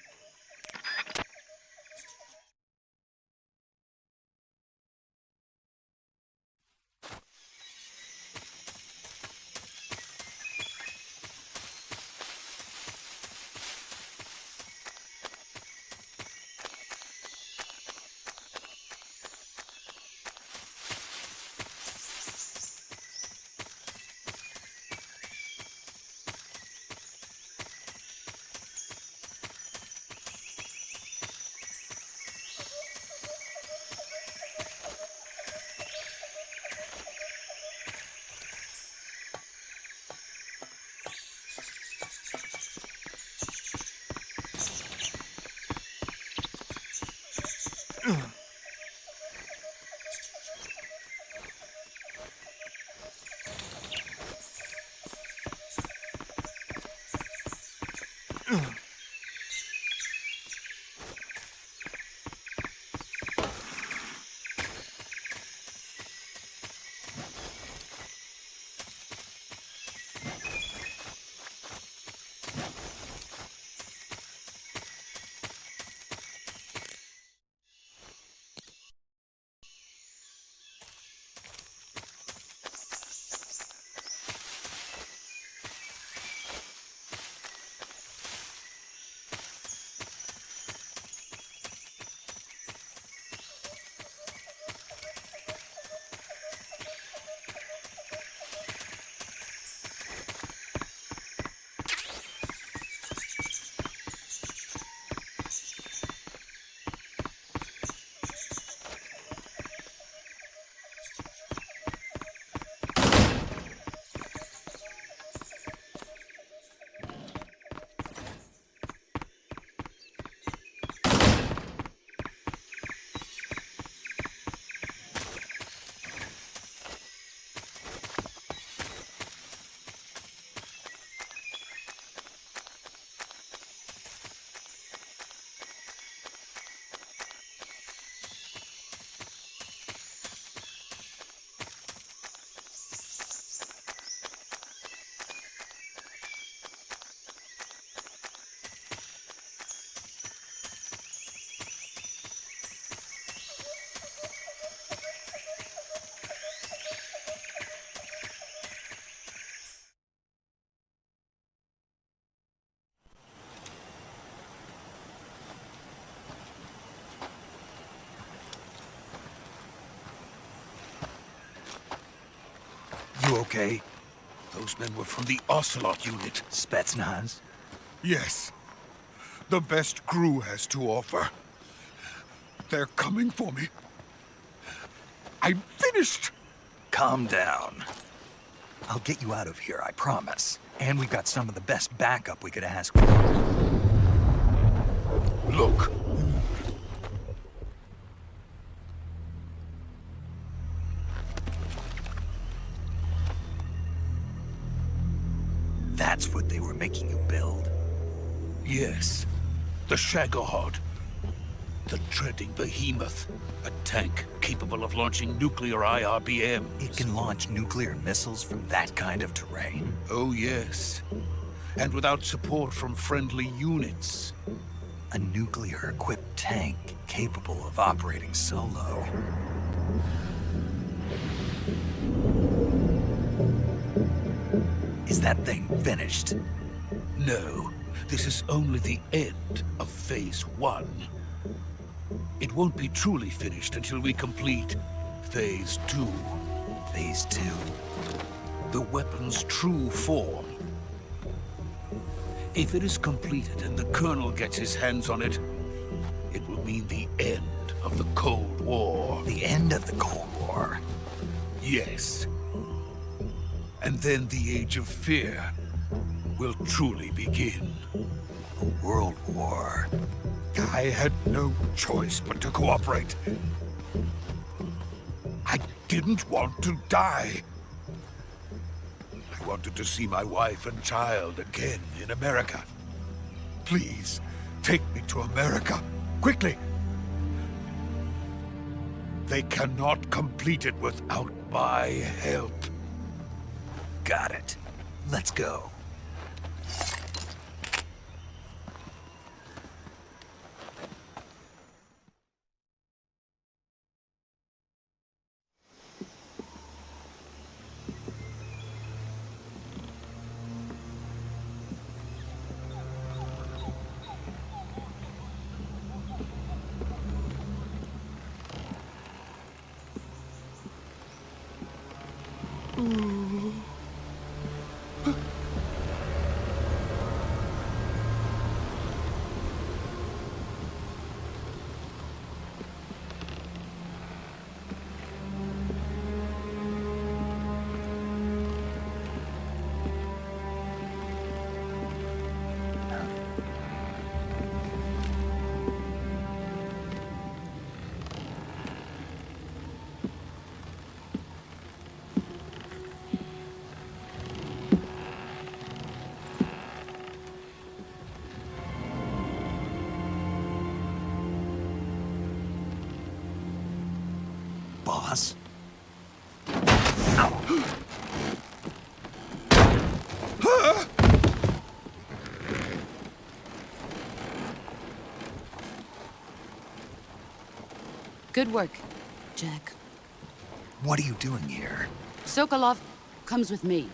You okay? Those men were from the Ocelot unit. Spetsnaz? Yes. The best GRU has to offer. They're coming for me. I'm finished! Calm down. I'll get you out of here, I promise. And we've got some of the best backup we could ask for. Look. That's what they were making you build? Yes. The Shagohod. The dreading behemoth. A tank capable of launching nuclear IRBM. It can launch nuclear missiles from that kind of terrain? Oh, yes. And without support from friendly units. A nuclear-equipped tank capable of operating solo. Is that thing finished? No. This is only the end of Phase 1. It won't be truly finished until we complete Phase 2. Phase 2? The weapon's true form. If it is completed and the Colonel gets his hands on it, it will mean the end of the Cold War. The end of the Cold War? Yes. And then the Age of Fear will truly begin. A world war. I had no choice but to cooperate. I didn't want to die. I wanted to see my wife and child again in America. Please, take me to America, quickly. They cannot complete it without my help. Got it. Let's go. Boss? Good work, Jack. What are you doing here? Sokolov comes with me.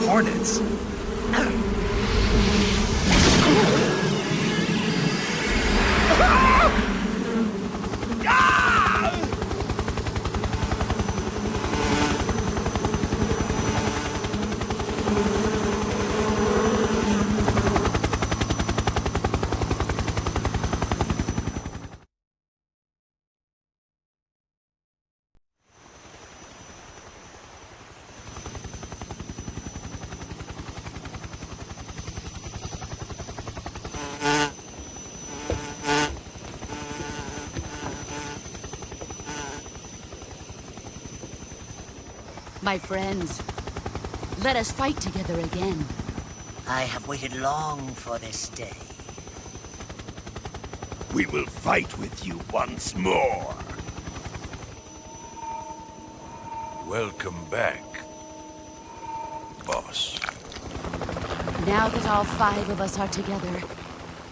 Hornets? My friends, let us fight together again. I have waited long for this day. We will fight with you once more. Welcome back, boss. Now that all 5 of us are together,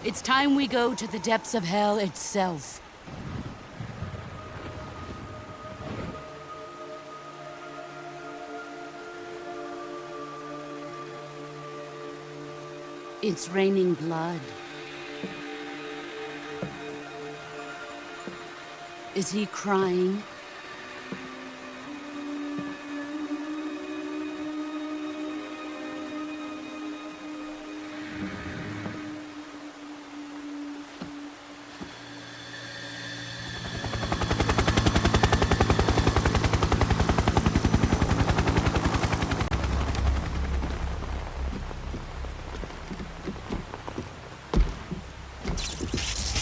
it's time we go to the depths of hell itself. It's raining blood Is he crying?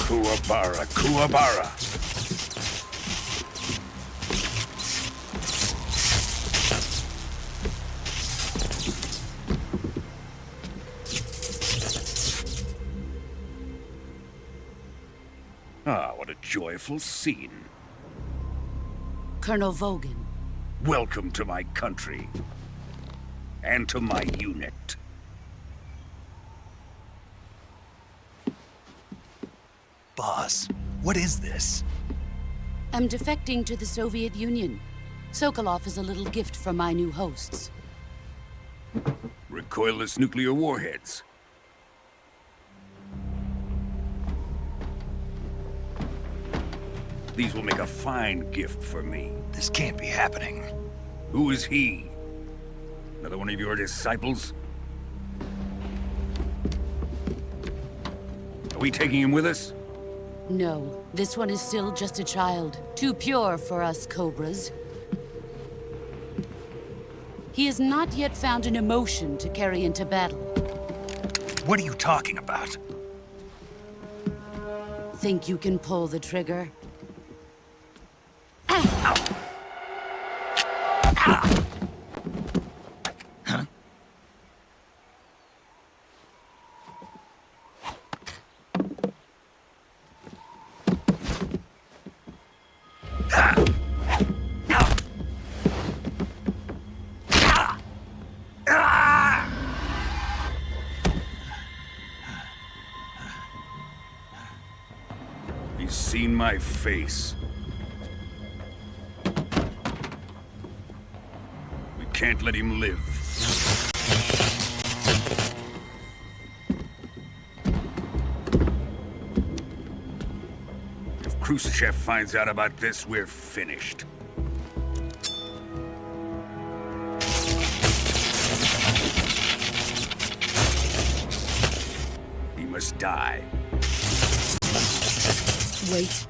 Kuwabara, Kuwabara. Ah, what a joyful scene. Colonel Vogan. Welcome to my country. And to my unit. Boss, what is this? I'm defecting to the Soviet Union. Sokolov is a little gift from my new hosts. Recoilless nuclear warheads. These will make a fine gift for me. This can't be happening. Who is he? Another one of your disciples? Are we taking him with us? No, this one is still just a child. Too pure for us Cobras. He has not yet found an emotion to carry into battle. What are you talking about? Think you can pull the trigger? He's seen my face. We can't let him live. If Khrushchev finds out about this, we're finished. He must die. Wait.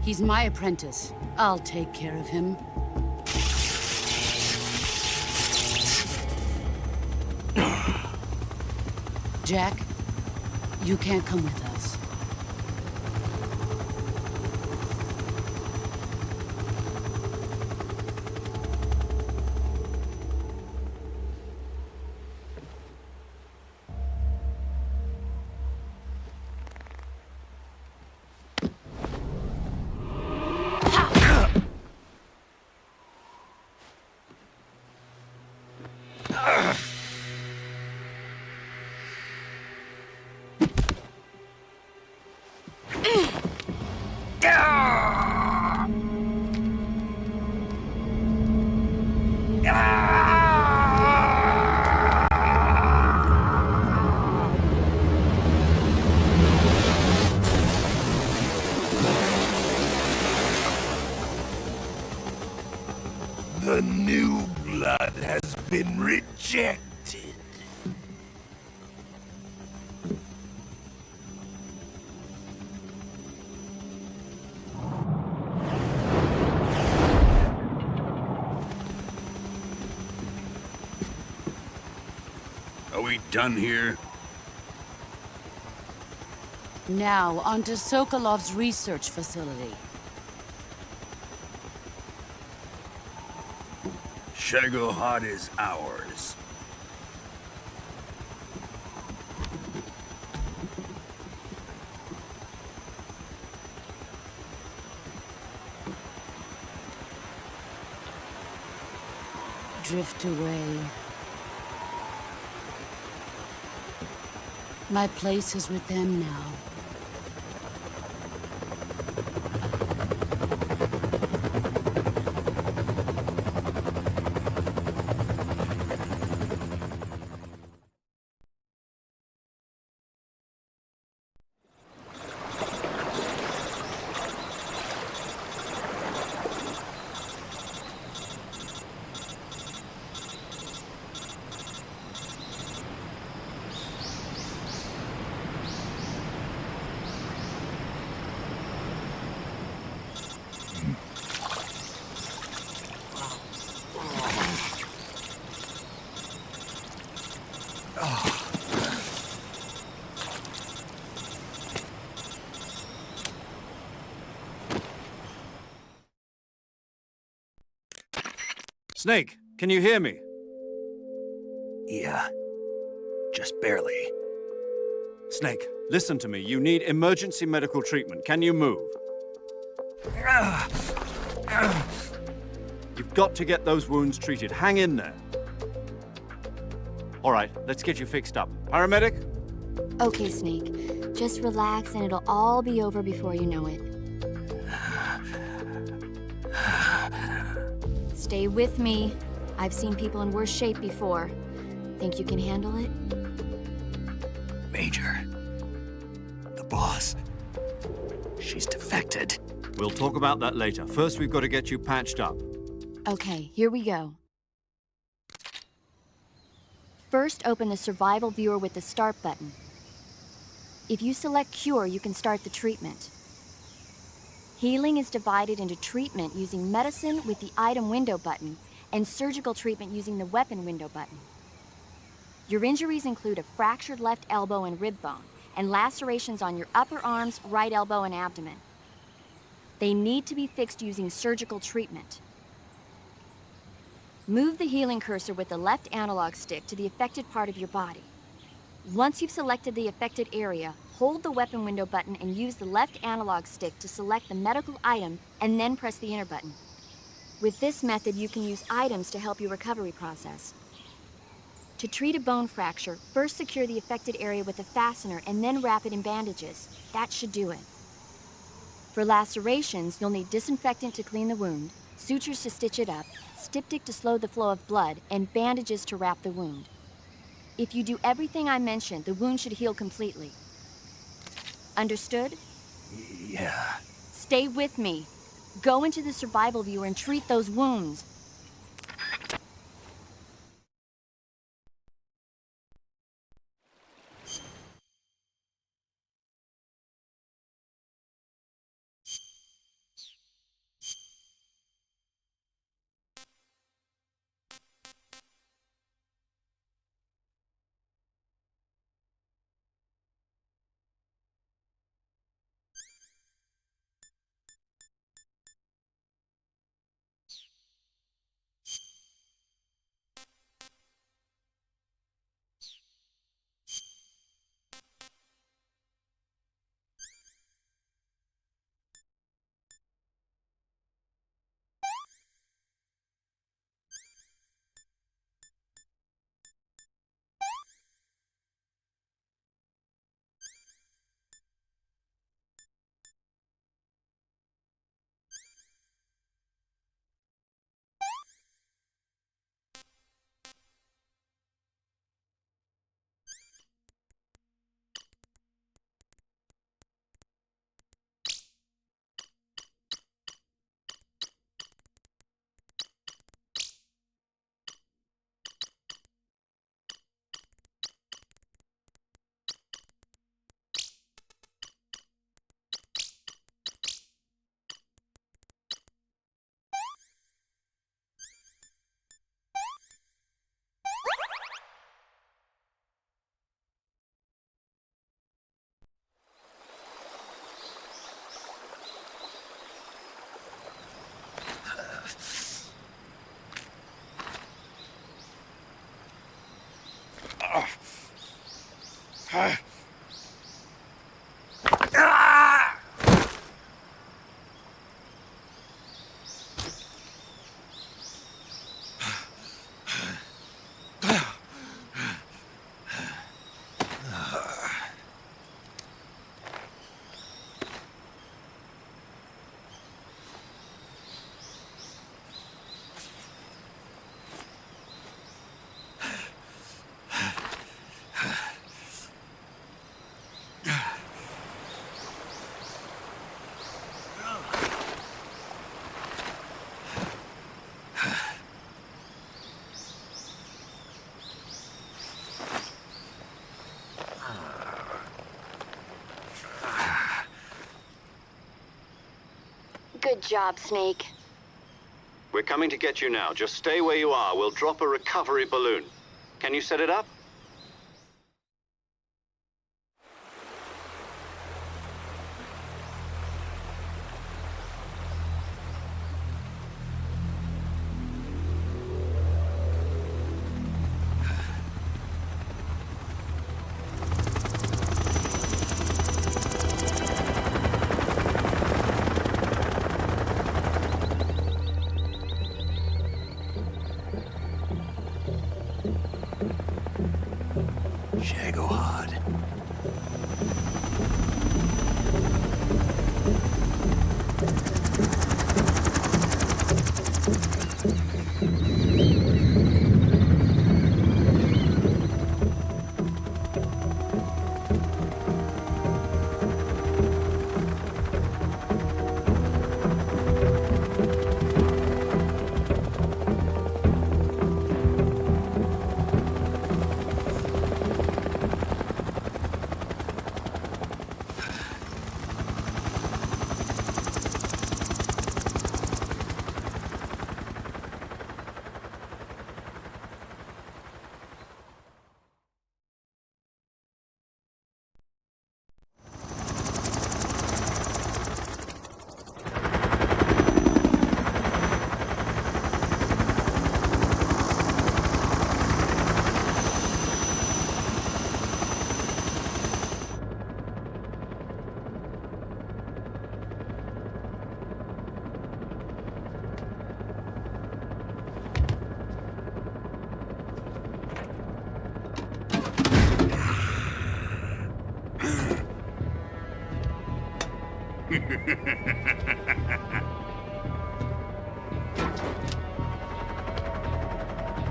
He's my apprentice. I'll take care of him. Jack, you can't come with us. The new blood has been rejected. Are we done here? Now, onto Sokolov's research facility. Shagohod is ours. Drift away. My place is with them now. Snake, can you hear me? Yeah. Just barely. Snake, listen to me. You need emergency medical treatment. Can you move? You've got to get those wounds treated. Hang in there. All right, let's get you fixed up. Paramedic? Okay, Snake. Just relax and it'll all be over before you know it. Stay with me. I've seen people in worse shape before. Think you can handle it? Major. The boss. She's defected. We'll talk about that later. First, we've got to get you patched up. Okay, here we go. First, open the survival viewer with the start button. If you select cure, you can start the treatment. Healing is divided into treatment using medicine with the item window button and surgical treatment using the weapon window button. Your injuries include a fractured left elbow and rib bone and lacerations on your upper arms, right elbow, and abdomen. They need to be fixed using surgical treatment. Move the healing cursor with the left analog stick to the affected part of your body. Once you've selected the affected area, hold the weapon window button and use the left analog stick to select the medical item and then press the enter button. With this method, you can use items to help your recovery process. To treat a bone fracture, first secure the affected area with a fastener and then wrap it in bandages. That should do it. For lacerations, you'll need disinfectant to clean the wound, sutures to stitch it up, styptic to slow the flow of blood, and bandages to wrap the wound. If you do everything I mentioned, the wound should heal completely. Understood? Yeah. Stay with me. Go into the survival viewer and treat those wounds. Good job, Snake. We're coming to get you now. Just stay where you are. We'll drop a recovery balloon. Can you set it up?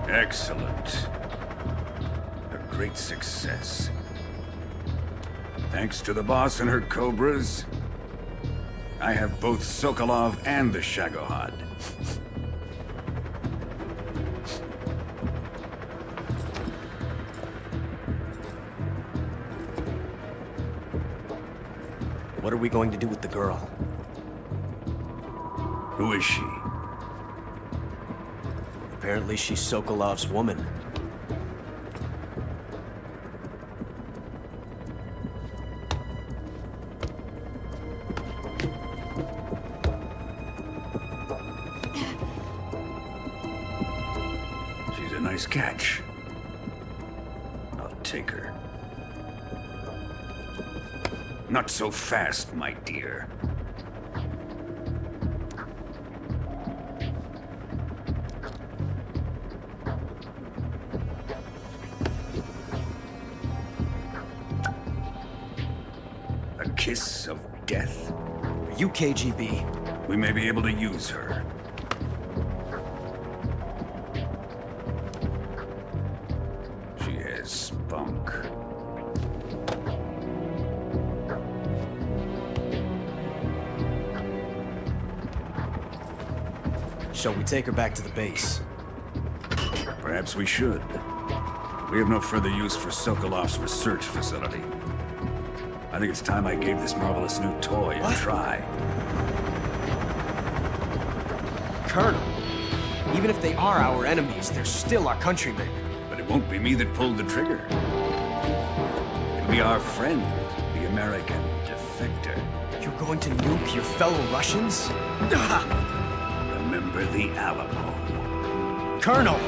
Excellent. A great success. Thanks to the boss and her cobras, I have both Sokolov and the Shagohod. What are we going to do with the girl? Who is she? Apparently she's Sokolov's woman. She's a nice catch. I'll take her. Not so fast, my dear. A kiss of death? Are you KGB? We may be able to use her. She has spunk. Shall we take her back to the base? Perhaps we should. We have no further use for Sokolov's research facility. I think it's time I gave this marvelous new toy a try. Colonel, even if they are our enemies, they're still our countrymen. But it won't be me that pulled the trigger. It'll be our friend, the American defector. You're going to nuke your fellow Russians? Remember the Alamo. Colonel!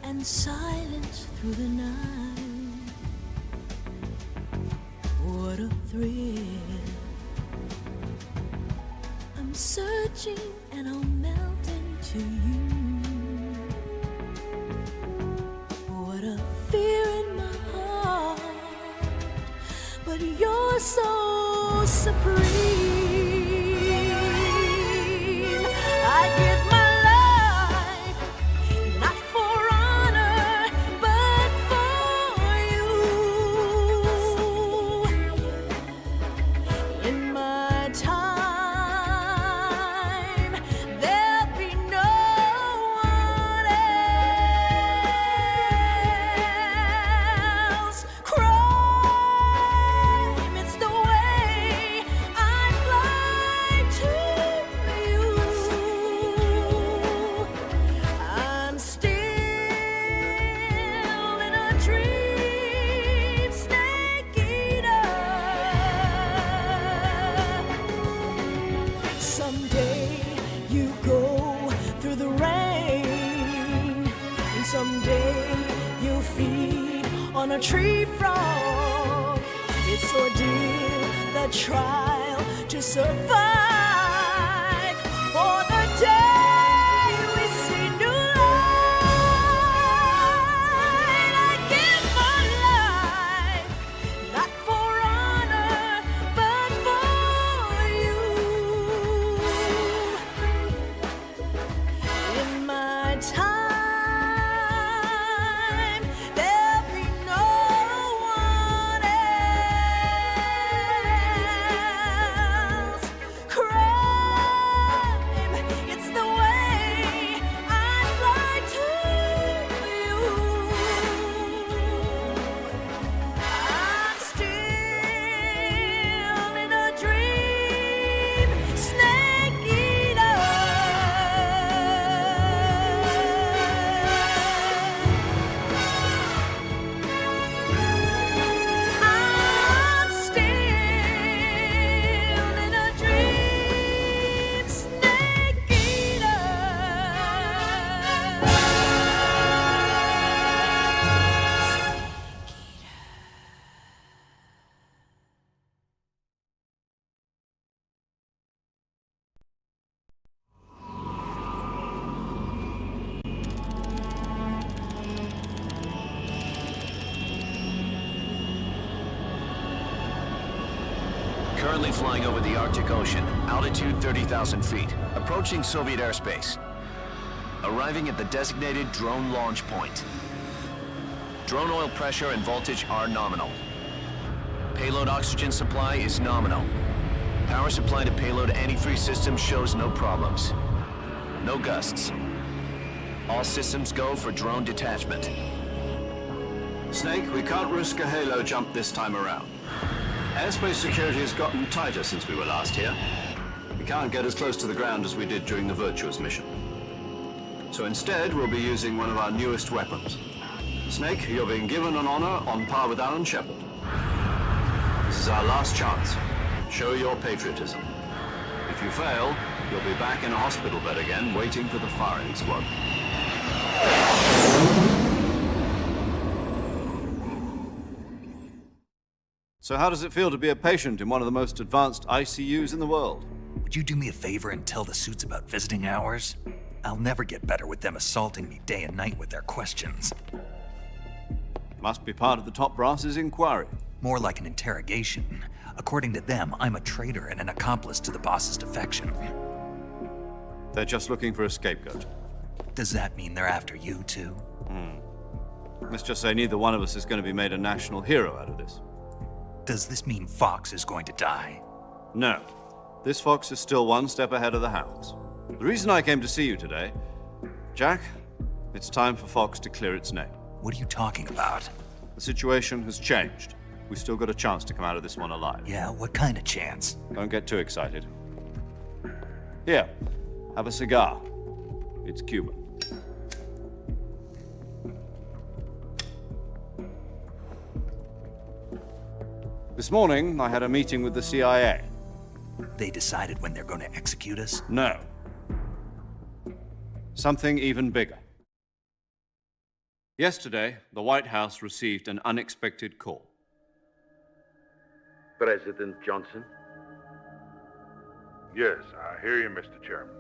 And silence through the night. What a thrill. I'm searching and I'll melt into you. What a fear in my heart, but you're so supreme. I give my I fly. a tree frog. It's ordeal, the trial to survive. For the day we see new light, I give my life, not for honor, but for you. In my time, there'll be no one else. Crime, it's the way I'd like to view. I'm still in a dream, snake eater. I'm still in a dream, snake eater. Currently flying over the Arctic Ocean, altitude 30,000 feet, approaching Soviet airspace. Arriving at the designated drone launch point. Drone oil pressure and voltage are nominal. Payload oxygen supply is nominal. Power supply to payload antifreeze system shows no problems. No gusts. All systems go for drone detachment. Snake, we can't risk a halo jump this time around. Airspace security has gotten tighter since we were last here. We can't get as close to the ground as we did during the Virtuous mission. So instead, we'll be using one of our newest weapons. Snake, you're being given an honor on par with Alan Shepard. This is our last chance. Show your patriotism. If you fail, you'll be back in a hospital bed again, waiting for the firing squad. So how does it feel to be a patient in one of the most advanced ICUs in the world? Would you do me a favor and tell the suits about visiting hours? I'll never get better with them assaulting me day and night with their questions. Must be part of the top brass's inquiry. More like an interrogation. According to them, I'm a traitor and an accomplice to the boss's defection. They're just looking for a scapegoat. Does that mean they're after you, too? Let's just say neither one of us is going to be made a national hero out of this. Does this mean Fox is going to die? No. This fox is still one step ahead of the hounds. The reason I came to see you today, Jack, it's time for Fox to clear its name. What are you talking about? The situation has changed. We've still got a chance to come out of this one alive. Yeah, what kind of chance? Don't get too excited. Here, have a cigar. It's Cuban. This morning, I had a meeting with the CIA. They decided when they're going to execute us? No. Something even bigger. Yesterday, the White House received an unexpected call. President Johnson? Yes, I hear you, Mr. Chairman.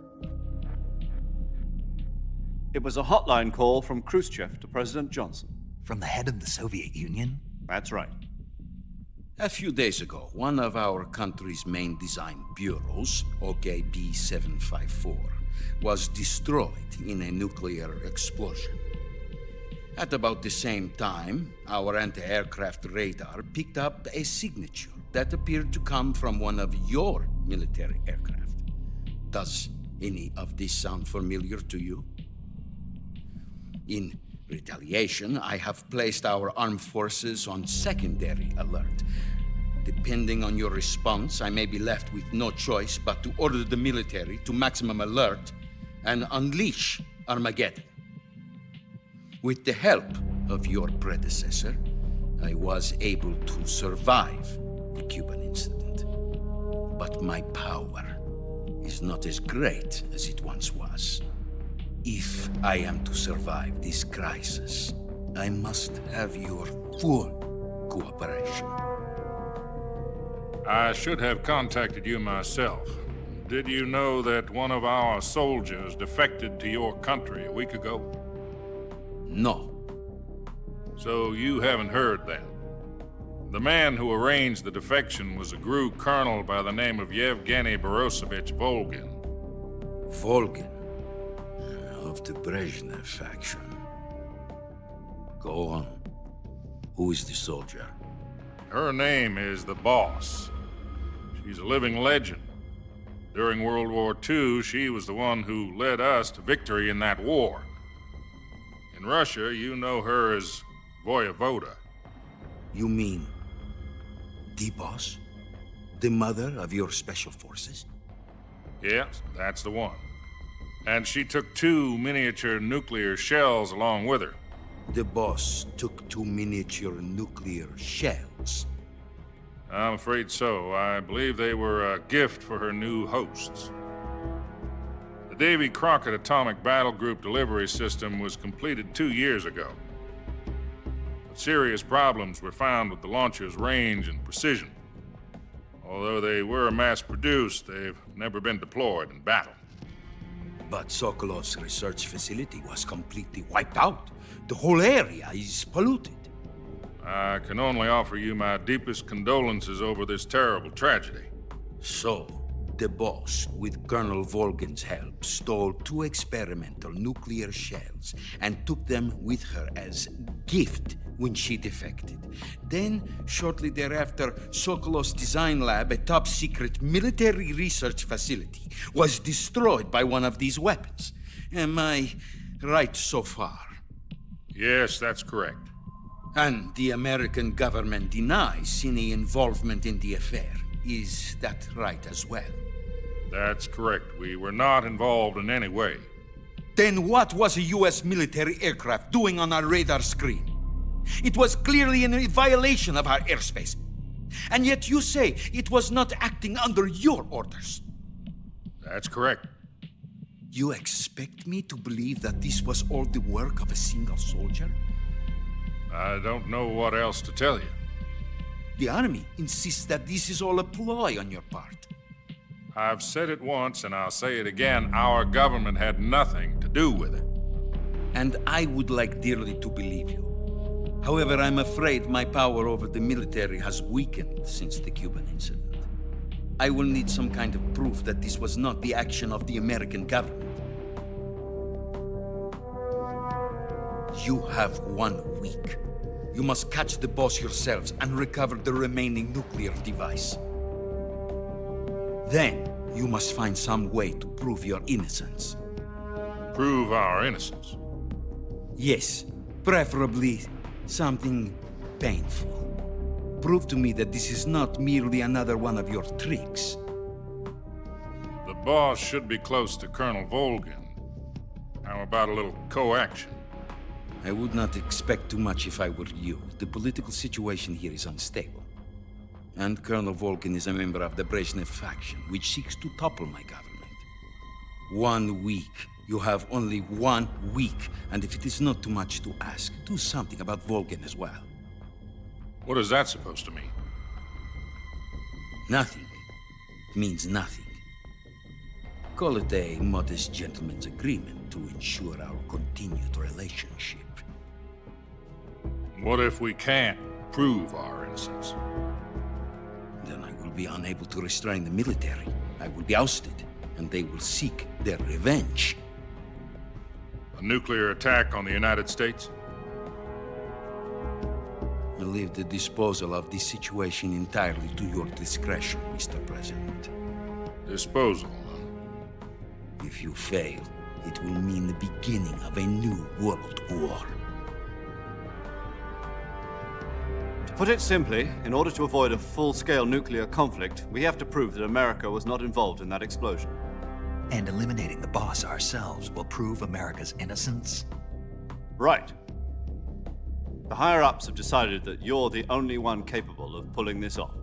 It was a hotline call from Khrushchev to President Johnson. From the head of the Soviet Union? That's right. A few days ago, one of our country's main design bureaus, OKB 754, was destroyed in a nuclear explosion. At about the same time, our anti-aircraft radar picked up a signature that appeared to come from one of your military aircraft. Does any of this sound familiar to you? In retaliation, I have placed our armed forces on secondary alert. Depending on your response, I may be left with no choice but to order the military to maximum alert and unleash Armageddon. With the help of your predecessor, I was able to survive the Cuban incident. But my power is not as great as it once was. If I am to survive this crisis, I must have your full cooperation. I should have contacted you myself. Did you know that one of our soldiers defected to your country a week ago? No. So you haven't heard then? The man who arranged the defection was a GRU colonel by the name of Yevgeny Borosovich Volgin. Volgin? Of the Brezhnev faction. Go on. Who is the soldier? Her name is the Boss. She's a living legend. During World War II, she was the one who led us to victory in that war. In Russia, you know her as Voyevoda. You mean the Boss? The mother of your special forces? Yes, that's the one. And she took 2 miniature nuclear shells along with her. The Boss took 2 miniature nuclear shells? I'm afraid so. I believe they were a gift for her new hosts. The Davy Crockett Atomic Battle Group delivery system was completed 2 years ago. But serious problems were found with the launcher's range and precision. Although they were mass-produced, they've never been deployed in battle. But Sokolov's research facility was completely wiped out. The whole area is polluted. I can only offer you my deepest condolences over this terrible tragedy. So, the Boss, with Colonel Volgin's help, stole 2 experimental nuclear shells and took them with her as gift when she defected. Then, shortly thereafter, Sokolov's design lab, a top-secret military research facility, was destroyed by one of these weapons. Am I right so far? Yes, that's correct. And the American government denies any involvement in the affair. Is that right as well? That's correct. We were not involved in any way. Then what was a U.S. military aircraft doing on our radar screen? It was clearly in violation of our airspace. And yet you say it was not acting under your orders. That's correct. You expect me to believe that this was all the work of a single soldier? I don't know what else to tell you. The army insists that this is all a ploy on your part. I've said it once and I'll say it again. Our government had nothing to do with it. And I would like dearly to believe you. However, I'm afraid my power over the military has weakened since the Cuban incident. I will need some kind of proof that this was not the action of the American government. You have 1 week. You must catch the Boss yourselves and recover the remaining nuclear device. Then, you must find some way to prove your innocence. Prove our innocence? Yes, preferably something painful. Prove to me that this is not merely another one of your tricks. The Boss should be close to Colonel Volgin. How about a little coaction? I would not expect too much if I were you. The political situation here is unstable. And Colonel Volgin is a member of the Brezhnev faction, which seeks to topple my government. 1 week. You have only 1 week, and if it is not too much to ask, do something about Volgin as well. What is that supposed to mean? Nothing. It means nothing. Call it a modest gentleman's agreement to ensure our continued relationship. What if we can't prove our innocence? Then I will be unable to restrain the military. I will be ousted, and they will seek their revenge. A nuclear attack on the United States? I leave the disposal of this situation entirely to your discretion, Mr. President. Disposal, huh? If you fail, it will mean the beginning of a new world war. To put it simply, in order to avoid a full-scale nuclear conflict, we have to prove that America was not involved in that explosion. And eliminating the Boss ourselves will prove America's innocence? Right. The higher-ups have decided that you're the only one capable of pulling this off.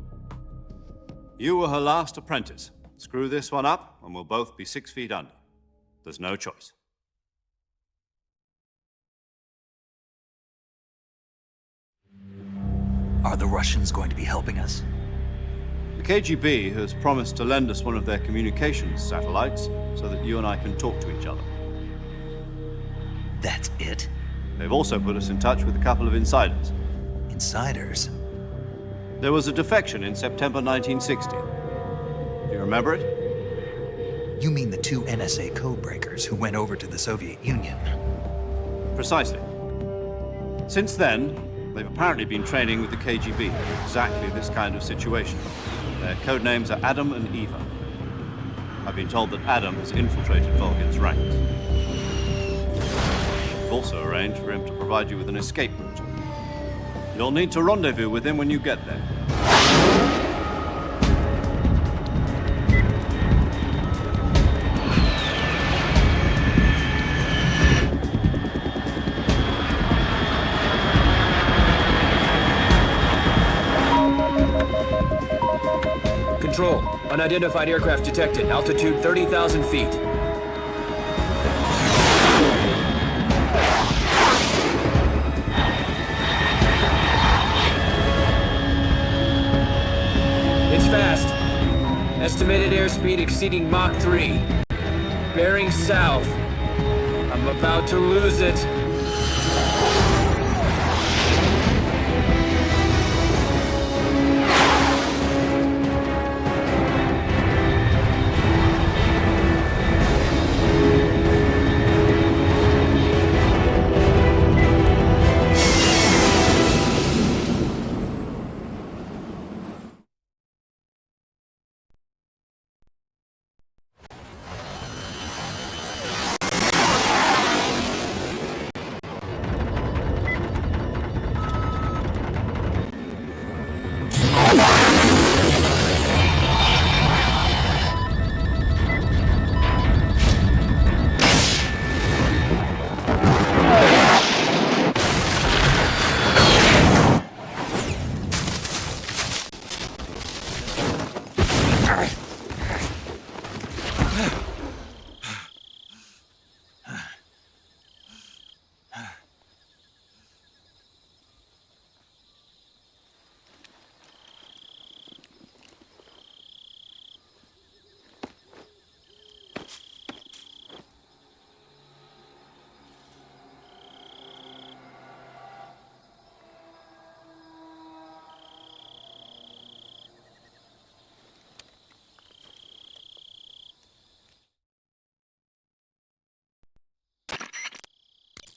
You were her last apprentice. Screw this one up, and we'll both be 6 feet under. There's no choice. Are the Russians going to be helping us? The KGB has promised to lend us one of their communications satellites so that you and I can talk to each other. That's it? They've also put us in touch with a couple of insiders. Insiders? There was a defection in September 1960. Do you remember it? You mean the two NSA codebreakers who went over to the Soviet Union? Precisely. Since then, they've apparently been training with the KGB for exactly this kind of situation. Their code names are Adam and Eva. I've been told that Adam has infiltrated Volgin's ranks. We've also arranged for him to provide you with an escape route. You'll need to rendezvous with him when you get there. Control. Unidentified aircraft detected. Altitude 30,000 feet. It's fast. Estimated airspeed exceeding Mach 3. Bearing south. I'm about to lose it.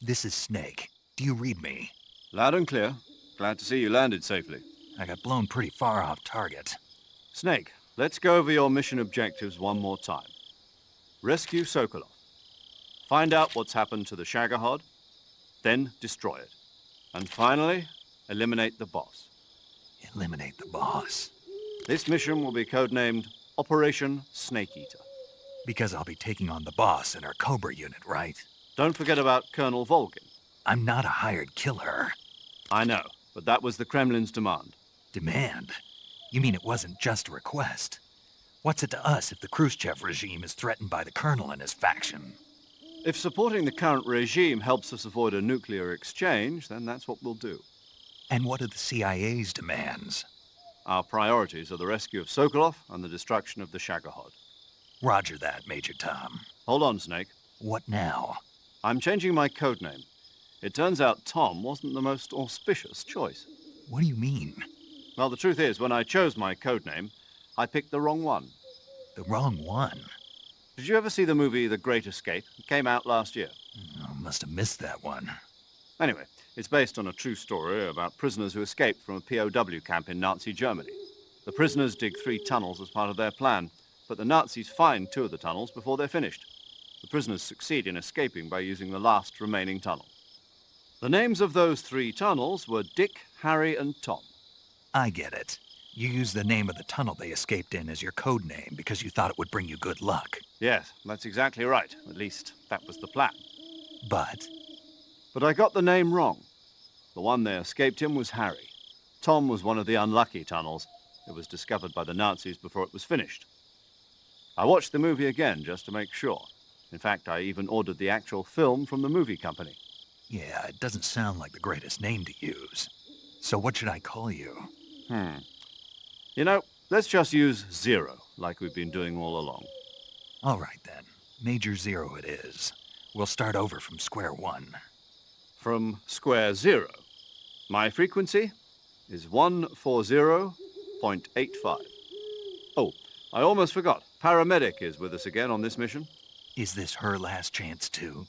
This is Snake. Do you read me? Loud and clear. Glad to see you landed safely. I got blown pretty far off target. Snake, let's go over your mission objectives one more time. Rescue Sokolov. Find out what's happened to the Shagohod, then destroy it. And finally, eliminate the boss. Eliminate the boss? This mission will be codenamed Operation Snake Eater. Because I'll be taking on the boss in our Cobra unit, right? Don't forget about Colonel Volgin. I'm not a hired killer. I know, but that was the Kremlin's demand. Demand? You mean it wasn't just a request? What's it to us if the Khrushchev regime is threatened by the Colonel and his faction? If supporting the current regime helps us avoid a nuclear exchange, then that's what we'll do. And what are the CIA's demands? Our priorities are the rescue of Sokolov and the destruction of the Shagohod. Roger that, Major Tom. Hold on, Snake. What now? I'm changing my codename. It turns out Tom wasn't the most auspicious choice. What do you mean? Well, the truth is, when I chose my codename, I picked the wrong one. The wrong one? Did you ever see the movie The Great Escape? It came out last year. Oh, must have missed that one. Anyway, it's based on a true story about prisoners who escaped from a POW camp in Nazi Germany. The prisoners dig 3 tunnels as part of their plan, but the Nazis find 2 of the tunnels before they're finished. The prisoners succeed in escaping by using the last remaining tunnel. The names of those 3 tunnels were Dick, Harry, and Tom. I get it. You used the name of the tunnel they escaped in as your code name because you thought it would bring you good luck. Yes, that's exactly right. At least, that was the plan. But I got the name wrong. The one they escaped in was Harry. Tom was one of the unlucky tunnels. It was discovered by the Nazis before it was finished. I watched the movie again just to make sure. In fact, I even ordered the actual film from the movie company. Yeah, it doesn't sound like the greatest name to use. So what should I call you? You know, let's just use Zero, like we've been doing all along. All right, then. Major Zero it is. We'll start over from square one. From square zero. My frequency is 140.85. Oh, I almost forgot. Paramedic is with us again on this mission. Is this her last chance, too?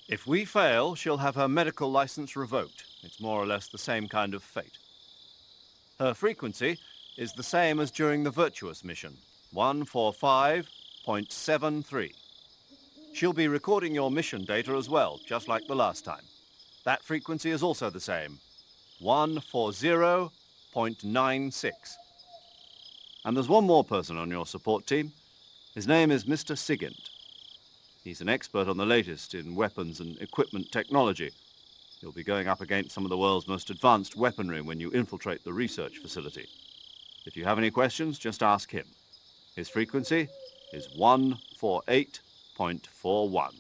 If we fail, she'll have her medical license revoked. It's more or less the same kind of fate. Her frequency is the same as during the Virtuous mission, 145.73. She'll be recording your mission data as well, just like the last time. That frequency is also the same, 140.96. And there's one more person on your support team. His name is Mr. Sigint. He's an expert on the latest in weapons and equipment technology. You'll be going up against some of the world's most advanced weaponry when you infiltrate the research facility. If you have any questions, just ask him. His frequency is 148.41.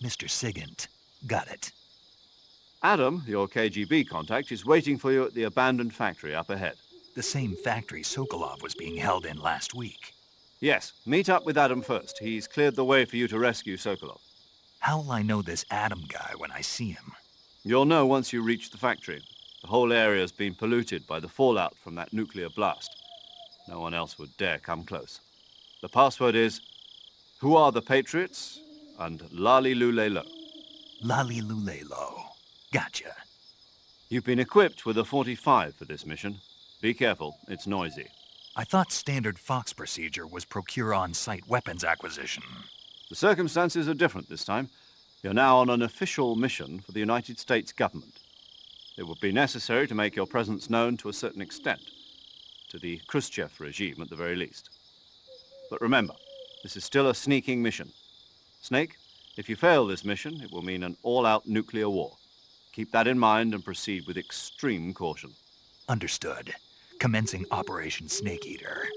Mr. Sigint. Got it. Adam, your KGB contact, is waiting for you at the abandoned factory up ahead. The same factory Sokolov was being held in last week. Yes, meet up with Adam first. He's cleared the way for you to rescue Sokolov. How'll I know this Adam guy when I see him? You'll know once you reach the factory. The whole area's been polluted by the fallout from that nuclear blast. No one else would dare come close. The password is, "Who are the Patriots?" and Lali Lule Lo. Lali Lule Lo. Gotcha. You've been equipped with a 45 for this mission. Be careful, it's noisy. I thought standard Fox procedure was procure on-site weapons acquisition. The circumstances are different this time. You're now on an official mission for the United States government. It would be necessary to make your presence known to a certain extent, to the Khrushchev regime at the very least. But remember, this is still a sneaking mission. Snake, if you fail this mission, it will mean an all-out nuclear war. Keep that in mind and proceed with extreme caution. Understood. Commencing Operation Snake Eater.